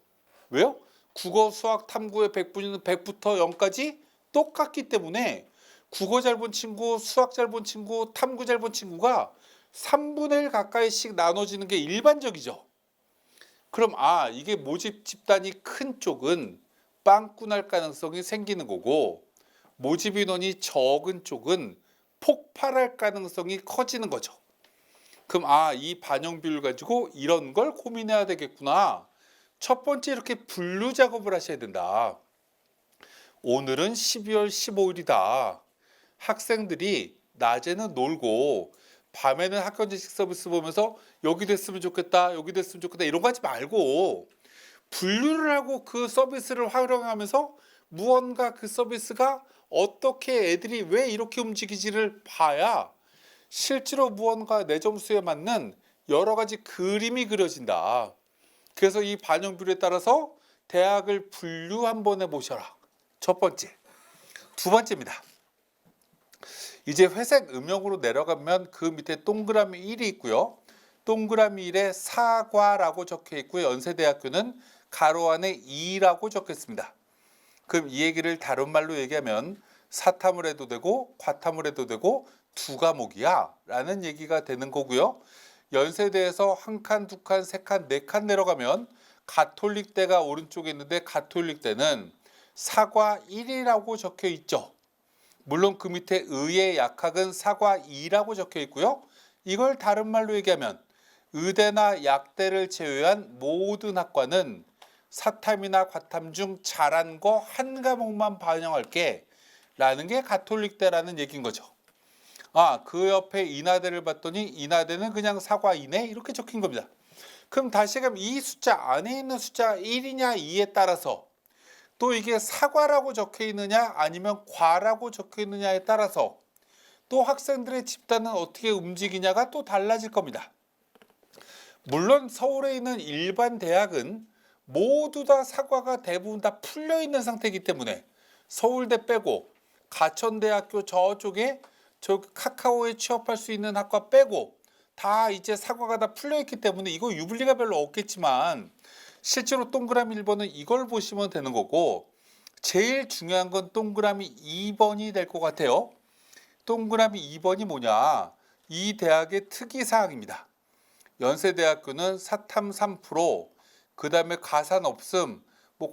왜요? 국어, 수학, 탐구의 100분위는 100부터 0까지 똑같기 때문에 국어 잘 본 친구, 수학 잘 본 친구, 탐구 잘 본 친구가 3분의 1 가까이씩 나눠지는 게 일반적이죠. 그럼 이게 모집 집단이 큰 쪽은 빵꾸날 가능성이 생기는 거고 모집 인원이 적은 쪽은 폭발할 가능성이 커지는 거죠. 그럼 이 반영 비율 가지고 이런 걸 고민해야 되겠구나. 첫 번째 이렇게 분류 작업을 하셔야 된다. 오늘은 12월 15일이다. 학생들이 낮에는 놀고 밤에는 학교지식 서비스 보면서 여기 됐으면 좋겠다, 여기 됐으면 좋겠다 이런 거 하지 말고 분류를 하고 그 서비스를 활용하면서 무언가 그 서비스가 어떻게 애들이 왜 이렇게 움직이지를 봐야 실제로 무언가 내 점수에 맞는 여러 가지 그림이 그려진다. 그래서 이 반영 비율에 따라서 대학을 분류 한번 해보셔라. 첫 번째. 두 번째입니다. 이제 회색 음영으로 내려가면 그 밑에 동그라미 1이 있고요. 동그라미 1에 사과라고 적혀 있고요. 연세대학교는 가로 안에 2라고 적혀 있습니다. 그럼 이 얘기를 다른 말로 얘기하면 사탐을 해도 되고 과탐을 해도 되고 두 과목이야 라는 얘기가 되는 거고요. 연세대에서 한 칸, 두 칸, 세 칸, 네 칸 내려가면 가톨릭대가 오른쪽에 있는데 가톨릭대는 사과 1이라고 적혀 있죠. 물론 그 밑에 의의 약학은 사과 2라고 적혀 있고요. 이걸 다른 말로 얘기하면 의대나 약대를 제외한 모든 학과는 사탐이나 과탐 중 잘한 거 한 과목만 반영할게 라는 게 가톨릭대라는 얘기인 거죠. 그 옆에 인하대를 봤더니 인하대는 그냥 사과 2네 이렇게 적힌 겁니다. 그럼 다시금 이 숫자 안에 있는 숫자가 1이냐 2에 따라서 또 이게 사과라고 적혀 있느냐 아니면 과라고 적혀 있느냐에 따라서 또 학생들의 집단은 어떻게 움직이냐가 또 달라질 겁니다. 물론 서울에 있는 일반 대학은 모두 다 사과가 대부분 다 풀려 있는 상태이기 때문에 서울대 빼고 가천대학교 저쪽에 저 카카오에 취업할 수 있는 학과 빼고 다 이제 사과가 다 풀려 있기 때문에 이거 유불리가 별로 없겠지만 실제로 동그라미 1번은 이걸 보시면 되는 거고 제일 중요한 건 동그라미 2번이 될 것 같아요. 동그라미 2번이 뭐냐? 이 대학의 특이사항입니다. 연세대학교는 사탐 3%, 그 다음에 가산 없음,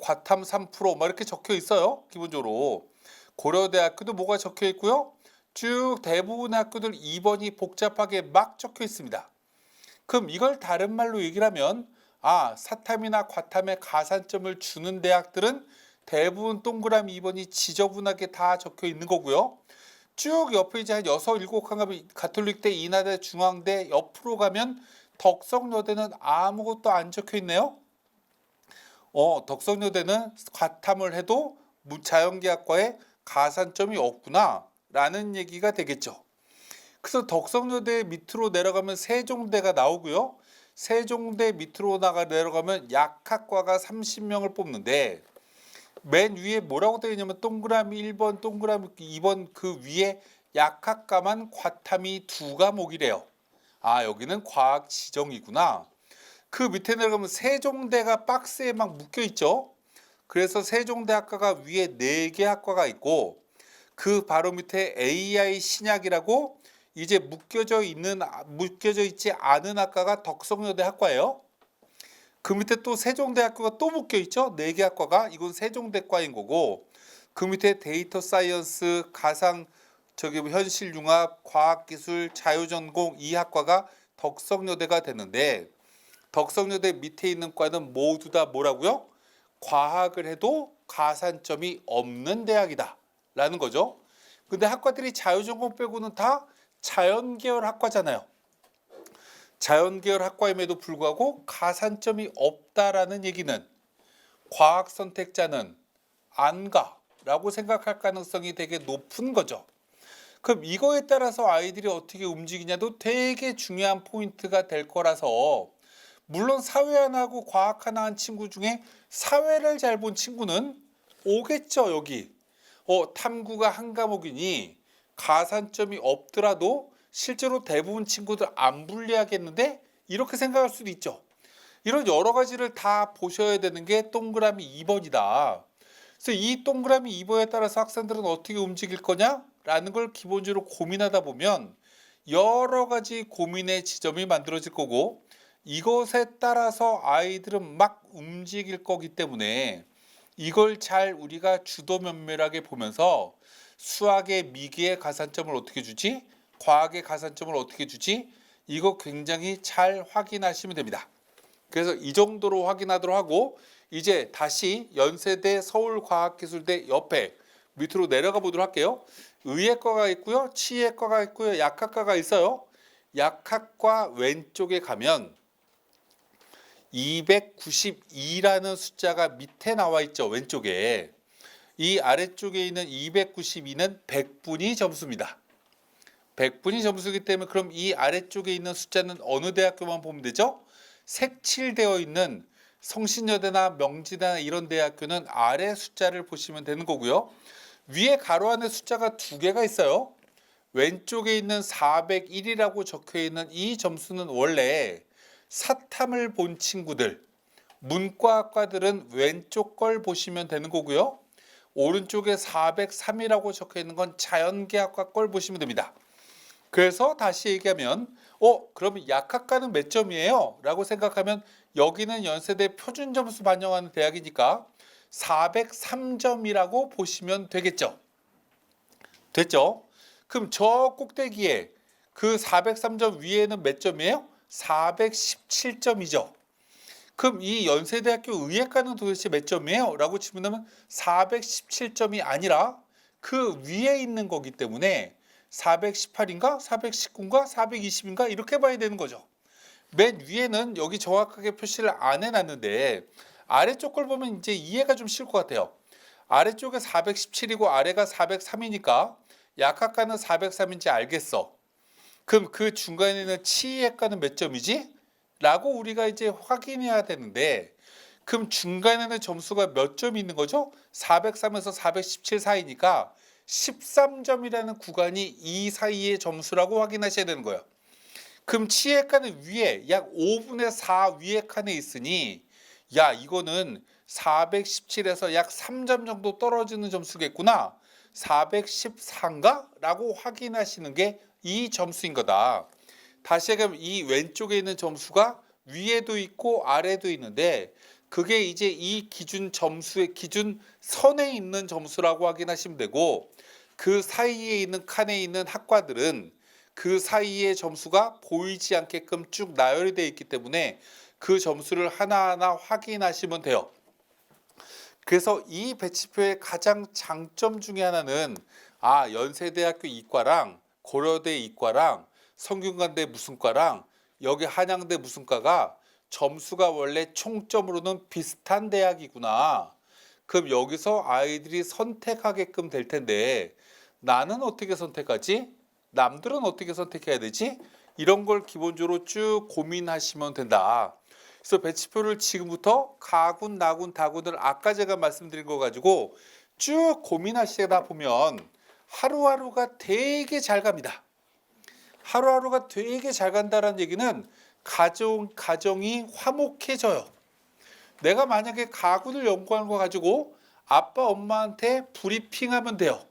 과탐 3%, 이렇게 적혀 있어요. 기본적으로. 고려대학교도 뭐가 적혀 있고요. 쭉 대부분의 학교들 2번이 복잡하게 막 적혀 있습니다. 그럼 이걸 다른 말로 얘기를 하면 사탐이나 과탐에 가산점을 주는 대학들은 대부분 동그라미 2번이 지저분하게 다 적혀 있는 거고요. 쭉 옆에 이제 한 6, 7칸 가면 가톨릭대, 인하대, 중앙대 옆으로 가면 덕성여대는 아무것도 안 적혀 있네요. 덕성여대는 과탐을 해도 자연계학과에 가산점이 없구나 라는 얘기가 되겠죠. 그래서 덕성여대 밑으로 내려가면 세종대가 나오고요. 세종대 밑으로 내려가면 약학과가 30명을 뽑는데 맨 위에 뭐라고 되어 있냐면 동그라미 1번, 동그라미 2번 그 위에 약학과만 과탐이 2과목이래요. 여기는 과학 지정이구나. 그 밑에 내려가면 세종대가 박스에 막 묶여 있죠. 그래서 세종대학과가 위에 4개 학과가 있고 그 바로 밑에 AI 신약이라고 이제 묶여져 있지 않은 학과가 덕성여대 학과예요. 그 밑에 또 세종대학교가 또 묶여 있죠. 4개 학과가 이건 세종대과인 거고 그 밑에 데이터 사이언스, 가상 현실융합, 과학기술, 자유전공 이 학과가 덕성여대가 되는데 덕성여대 밑에 있는 과는 모두 다 뭐라고요? 과학을 해도 가산점이 없는 대학이다 라는 거죠. 근데 학과들이 자유전공 빼고는 다 자연계열 학과잖아요. 자연계열 학과임에도 불구하고 가산점이 없다라는 얘기는 과학 선택자는 안 가라고 생각할 가능성이 되게 높은 거죠. 그럼 이거에 따라서 아이들이 어떻게 움직이냐도 되게 중요한 포인트가 될 거라서, 물론 사회 하나 하고 과학 하나 한 친구 중에 사회를 잘 본 친구는 오겠죠. 여기 탐구가 한 과목이니 가산점이 없더라도 실제로 대부분 친구들 안 불리하겠는데, 이렇게 생각할 수도 있죠. 이런 여러 가지를 다 보셔야 되는 게 동그라미 2번이다. 그래서 이 동그라미 2번에 따라서 학생들은 어떻게 움직일 거냐라는 걸 기본적으로 고민하다 보면 여러 가지 고민의 지점이 만들어질 거고, 이것에 따라서 아이들은 막 움직일 거기 때문에 이걸 잘 우리가 주도면밀하게 보면서 수학의 미기의 가산점을 어떻게 주지? 과학의 가산점을 어떻게 주지? 이거 굉장히 잘 확인하시면 됩니다. 그래서 이 정도로 확인하도록 하고, 이제 다시 연세대 서울과학기술대 옆에 밑으로 내려가 보도록 할게요. 의예과가 있고요. 치예과가 있고요. 약학과가 있어요. 약학과 왼쪽에 가면 292라는 숫자가 밑에 나와 있죠. 왼쪽에. 이 아래쪽에 있는 292는 100분이 점수입니다. 100분이 점수이기 때문에 그럼 이 아래쪽에 있는 숫자는 어느 대학교만 보면 되죠? 색칠되어 있는 성신여대나 명지대나 이런 대학교는 아래 숫자를 보시면 되는 거고요. 위에 가로 안에 숫자가 두 개가 있어요. 왼쪽에 있는 401이라고 적혀 있는 이 점수는 원래 사탐을 본 친구들, 문과학과들은 왼쪽 걸 보시면 되는 거고요. 오른쪽에 403이라고 적혀 있는 건 자연계학과 걸 보시면 됩니다. 그래서 다시 얘기하면 그러면 약학과는 몇 점이에요? 라고 생각하면 여기는 연세대 표준 점수 반영하는 대학이니까 403점이라고 보시면 되겠죠. 됐죠? 그럼 저 꼭대기에 그 403점 위에는 몇 점이에요? 417점이죠. 그럼 이 연세대학교 의예과는 도대체 몇 점이에요? 라고 질문하면 417점이 아니라 그 위에 있는 거기 때문에 418인가 419인가 420인가 이렇게 봐야 되는 거죠. 맨 위에는 여기 정확하게 표시를 안 해놨는데 아래쪽 걸 보면 이제 이해가 좀 쉬울 것 같아요. 아래쪽에 417이고 아래가 403이니까 약학과는 403인지 알겠어. 그럼 그 중간에 있는 치의학과는 몇 점이지? 라고 우리가 이제 확인해야 되는데, 그럼 중간에는 점수가 몇 점이 있는 거죠? 403에서 417 사이니까 13점이라는 구간이 이 사이의 점수라고 확인하셔야 되는 거예요. 그럼 치의학과는 위에 약 5분의 4 위에 칸에 있으니 이거는 417에서 약 3점 정도 떨어지는 점수겠구나. 414인가? 라고 확인하시는 게 이 점수인 거다. 다시 얘기하면 이 왼쪽에 있는 점수가 위에도 있고 아래도 있는데 그게 이제 이 기준 점수의 기준 선에 있는 점수라고 확인하시면 되고, 그 사이에 있는 칸에 있는 학과들은 그 사이의 점수가 보이지 않게끔 쭉 나열이 되어 있기 때문에 그 점수를 하나하나 확인하시면 돼요. 그래서 이 배치표의 가장 장점 중에 하나는 연세대학교 이과랑 고려대 이과랑 성균관대 무슨 과랑 여기 한양대 무슨 과가 점수가 원래 총점으로는 비슷한 대학이구나. 그럼 여기서 아이들이 선택하게끔 될 텐데 나는 어떻게 선택하지? 남들은 어떻게 선택해야 되지? 이런 걸 기본적으로 쭉 고민하시면 된다. 그래서 배치표를 지금부터 가군, 나군, 다군을 아까 제가 말씀드린 거 가지고 쭉 고민하시다 보면 하루하루가 되게 잘 갑니다. 하루하루가 되게 잘 간다는 얘기는 가정이 화목해져요. 내가 만약에 가군을 연구하는 거 가지고 아빠 엄마한테 브리핑하면 돼요.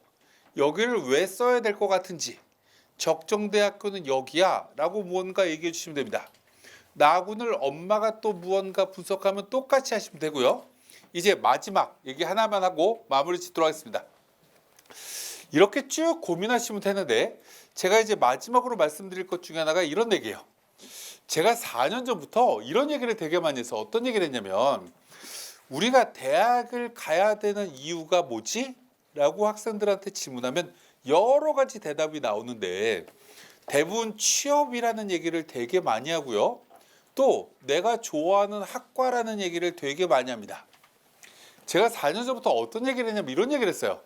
여기를 왜 써야 될 것 같은지, 적정대학교는 여기야 라고 무언가 얘기해 주시면 됩니다. 나군을 엄마가 또 무언가 분석하면 똑같이 하시면 되고요. 이제 마지막 얘기 하나만 하고 마무리 짓도록 하겠습니다. 이렇게 쭉 고민하시면 되는데 제가 이제 마지막으로 말씀드릴 것 중에 하나가 이런 얘기예요. 제가 4년 전부터 이런 얘기를 되게 많이 해서 어떤 얘기를 했냐면 우리가 대학을 가야 되는 이유가 뭐지? 라고 학생들한테 질문하면 여러 가지 대답이 나오는데 대부분 취업이라는 얘기를 되게 많이 하고요. 또 내가 좋아하는 학과라는 얘기를 되게 많이 합니다. 제가 4년 전부터 어떤 얘기를 했냐면 이런 얘기를 했어요.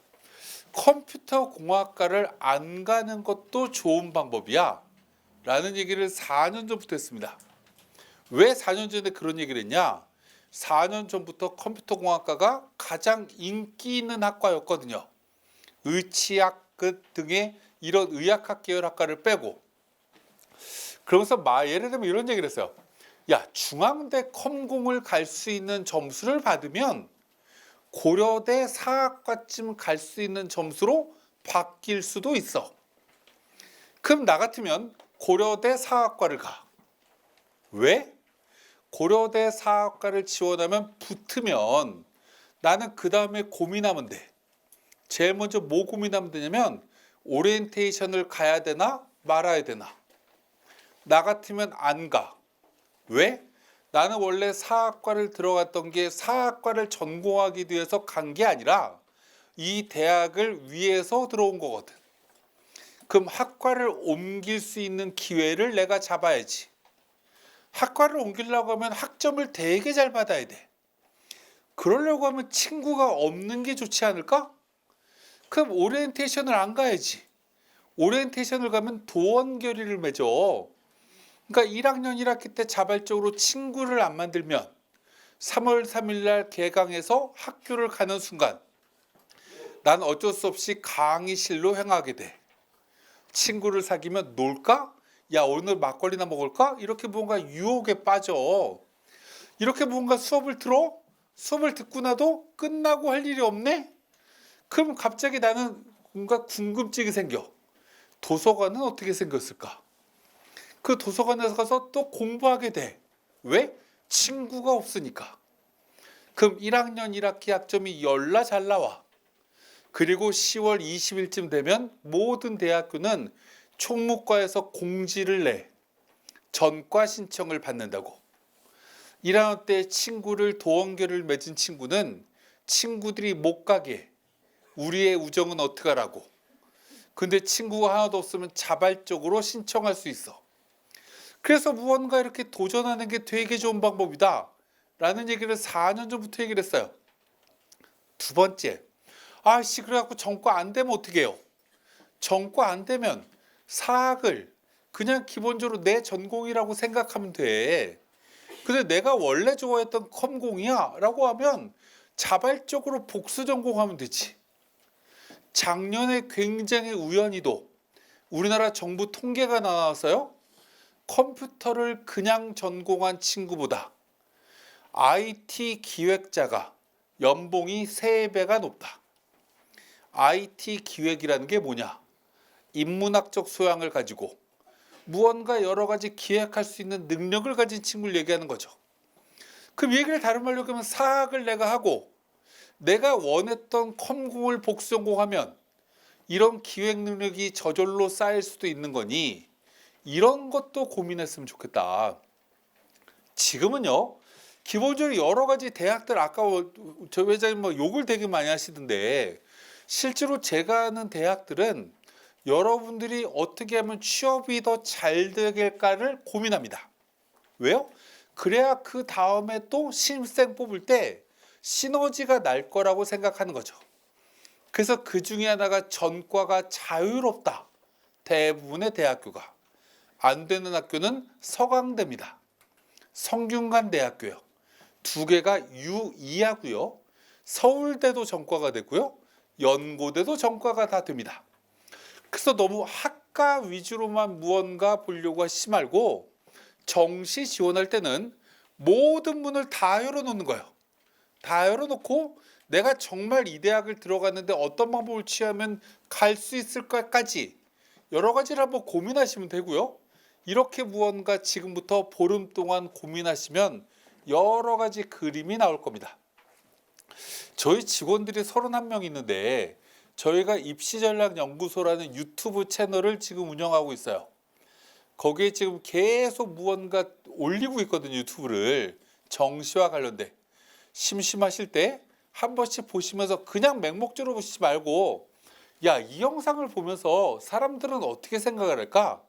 컴퓨터 공학과를 안 가는 것도 좋은 방법이야 라는 얘기를 4년 전부터 했습니다. 왜 4년 전에 그런 얘기를 했냐? 4년 전부터 컴퓨터 공학과가 가장 인기 있는 학과였거든요. 의치학 등의 이런 의학학 계열 학과를 빼고. 그러면서 예를 들면 이런 얘기를 했어요. 야, 중앙대 컴공을 갈 수 있는 점수를 받으면 고려대 사학과쯤 갈 수 있는 점수로 바뀔 수도 있어. 그럼 나 같으면 고려대 사학과를 가. 왜? 고려대 사학과를 지원하면 붙으면 나는 그 다음에 고민하면 돼. 제일 먼저 뭐 고민하면 되냐면 오리엔테이션을 가야 되나 말아야 되나. 나 같으면 안 가. 왜? 나는 원래 사학과를 들어갔던 게 사학과를 전공하기 위해서 간 게 아니라 이 대학을 위해서 들어온 거거든. 그럼 학과를 옮길 수 있는 기회를 내가 잡아야지. 학과를 옮기려고 하면 학점을 되게 잘 받아야 돼. 그러려고 하면 친구가 없는 게 좋지 않을까? 그럼 오리엔테이션을 안 가야지. 오리엔테이션을 가면 도원결의를 맺어. 그러니까 1학년 1학기 때 자발적으로 친구를 안 만들면 3월 3일 날 개강해서 학교를 가는 순간 난 어쩔 수 없이 강의실로 행하게 돼. 친구를 사귀면 놀까? 야, 오늘 막걸리나 먹을까? 이렇게 뭔가 유혹에 빠져. 이렇게 뭔가 수업을 들어? 수업을 듣고 나도 끝나고 할 일이 없네? 그럼 갑자기 나는 뭔가 궁금증이 생겨. 도서관은 어떻게 생겼을까? 그 도서관에 가서 또 공부하게 돼. 왜? 친구가 없으니까. 그럼 1학년 1학기 학점이 열나 잘 나와. 그리고 10월 20일쯤 되면 모든 대학교는 총무과에서 공지를 내. 전과 신청을 받는다고. 1학년 때 친구를 도원결을 맺은 친구는 친구들이 못 가게 우리의 우정은 어떡하라고. 근데 친구가 하나도 없으면 자발적으로 신청할 수 있어. 그래서 무언가 이렇게 도전하는 게 되게 좋은 방법이다 라는 얘기를 4년 전부터 얘기를 했어요. 두 번째, 아씨 그래갖고 전과 안 되면 어떻게 해요? 전과 안 되면 사학을 그냥 기본적으로 내 전공이라고 생각하면 돼. 근데 내가 원래 좋아했던 컴공이야 라고 하면 자발적으로 복수 전공하면 되지. 작년에 굉장히 우연히도 우리나라 정부 통계가 나와서요. 컴퓨터를 그냥 전공한 친구보다 IT 기획자가 연봉이 3배가 높다. IT 기획이라는 게 뭐냐? 인문학적 소양을 가지고 무언가 여러 가지 기획할 수 있는 능력을 가진 친구를 얘기하는 거죠. 그럼 얘기를 다른 말로 하면 사학을 내가 하고 내가 원했던 컴공을 복수 전공하면 이런 기획 능력이 저절로 쌓일 수도 있는 거니 이런 것도 고민했으면 좋겠다. 지금은요. 기본적으로 여러 가지 대학들 아까 저 회장님 뭐 욕을 되게 많이 하시던데 실제로 제가 아는 대학들은 여러분들이 어떻게 하면 취업이 더 잘 되길까를 고민합니다. 왜요? 그래야 그 다음에 또 신입생 뽑을 때 시너지가 날 거라고 생각하는 거죠. 그래서 그 중에 하나가 전과가 자유롭다. 대부분의 대학교가. 안 되는 학교는 서강대입니다. 성균관 대학교요. 두 개가 유이하고요. 서울대도 전과가 되고요. 연고대도 전과가 다 됩니다. 그래서 너무 학과 위주로만 무언가 보려고 하시지 말고 정시 지원할 때는 모든 문을 다 열어놓는 거예요. 다 열어놓고 내가 정말 이 대학을 들어갔는데 어떤 방법을 취하면 갈 수 있을까까지 여러 가지를 한번 고민하시면 되고요. 이렇게 무언가 지금부터 보름 동안 고민하시면 여러 가지 그림이 나올 겁니다. 저희 직원들이 31명 있는데 저희가 입시전략연구소라는 유튜브 채널을 지금 운영하고 있어요. 거기에 지금 계속 무언가 올리고 있거든요. 유튜브를 정시와 관련돼. 심심하실 때 한 번씩 보시면서 그냥 맹목적으로 보시지 말고, 야, 이 영상을 보면서 사람들은 어떻게 생각을 할까?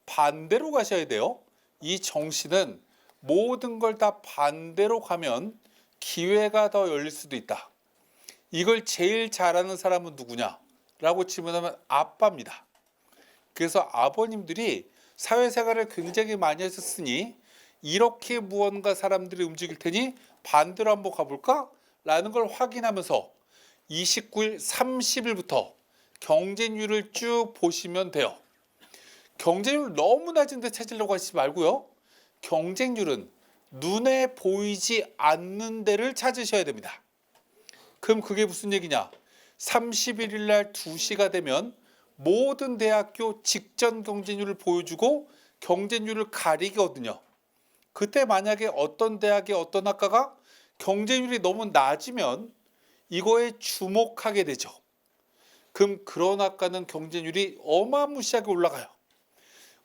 반대로 가셔야 돼요. 이 정신은 모든 걸 다 반대로 가면 기회가 더 열릴 수도 있다. 이걸 제일 잘하는 사람은 누구냐? 라고 질문하면 아빠입니다. 그래서 아버님들이 사회생활을 굉장히 많이 하셨으니 이렇게 무언가 사람들이 움직일 테니 반대로 한번 가볼까? 라는 걸 확인하면서 29일, 30일부터 경쟁률을 쭉 보시면 돼요. 경쟁률 너무 낮은데 찾으려고 하시지 말고요. 경쟁률은 눈에 보이지 않는 데를 찾으셔야 됩니다. 그럼 그게 무슨 얘기냐? 31일 날 2시가 되면 모든 대학교 직전 경쟁률을 보여주고 경쟁률을 가리거든요. 그때 만약에 어떤 대학의 어떤 학과가 경쟁률이 너무 낮으면 이거에 주목하게 되죠. 그럼 그런 학과는 경쟁률이 어마무시하게 올라가요.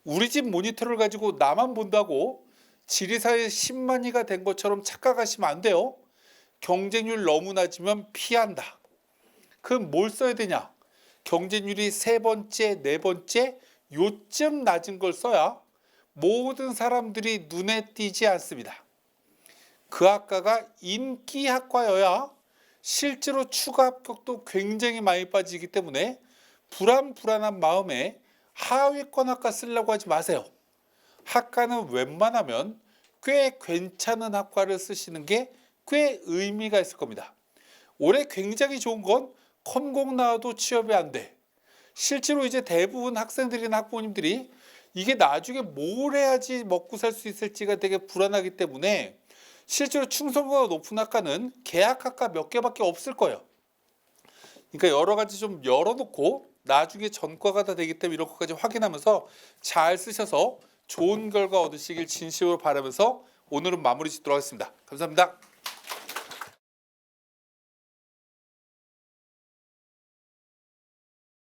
우리 집 모니터를 가지고 나만 본다고 지리사의 10만위가 된 것처럼 착각하시면 안 돼요. 경쟁률 너무 낮으면 피한다. 그럼 뭘 써야 되냐? 경쟁률이 3번째, 4번째 요쯤 낮은 걸 써야 모든 사람들이 눈에 띄지 않습니다. 그 학과가 인기 학과여야 실제로 추가 합격도 굉장히 많이 빠지기 때문에 불안한 마음에 하위권 학과 쓰려고 하지 마세요. 학과는 웬만하면 꽤 괜찮은 학과를 쓰시는 게 꽤 의미가 있을 겁니다. 올해 굉장히 좋은 건 컴공 나와도 취업이 안 돼. 실제로 이제 대부분 학생들이나 학부모님들이 이게 나중에 뭘 해야지 먹고 살 수 있을지가 되게 불안하기 때문에 실제로 충성도가 높은 학과는 계약학과 몇 개밖에 없을 거예요. 그러니까 여러 가지 좀 열어놓고 나중에 전과가 다 되기 때문에 이런 것까지 확인하면서 잘 쓰셔서 좋은 결과 얻으시길 진심으로 바라면서 오늘은 마무리 짓도록 하겠습니다. 감사합니다.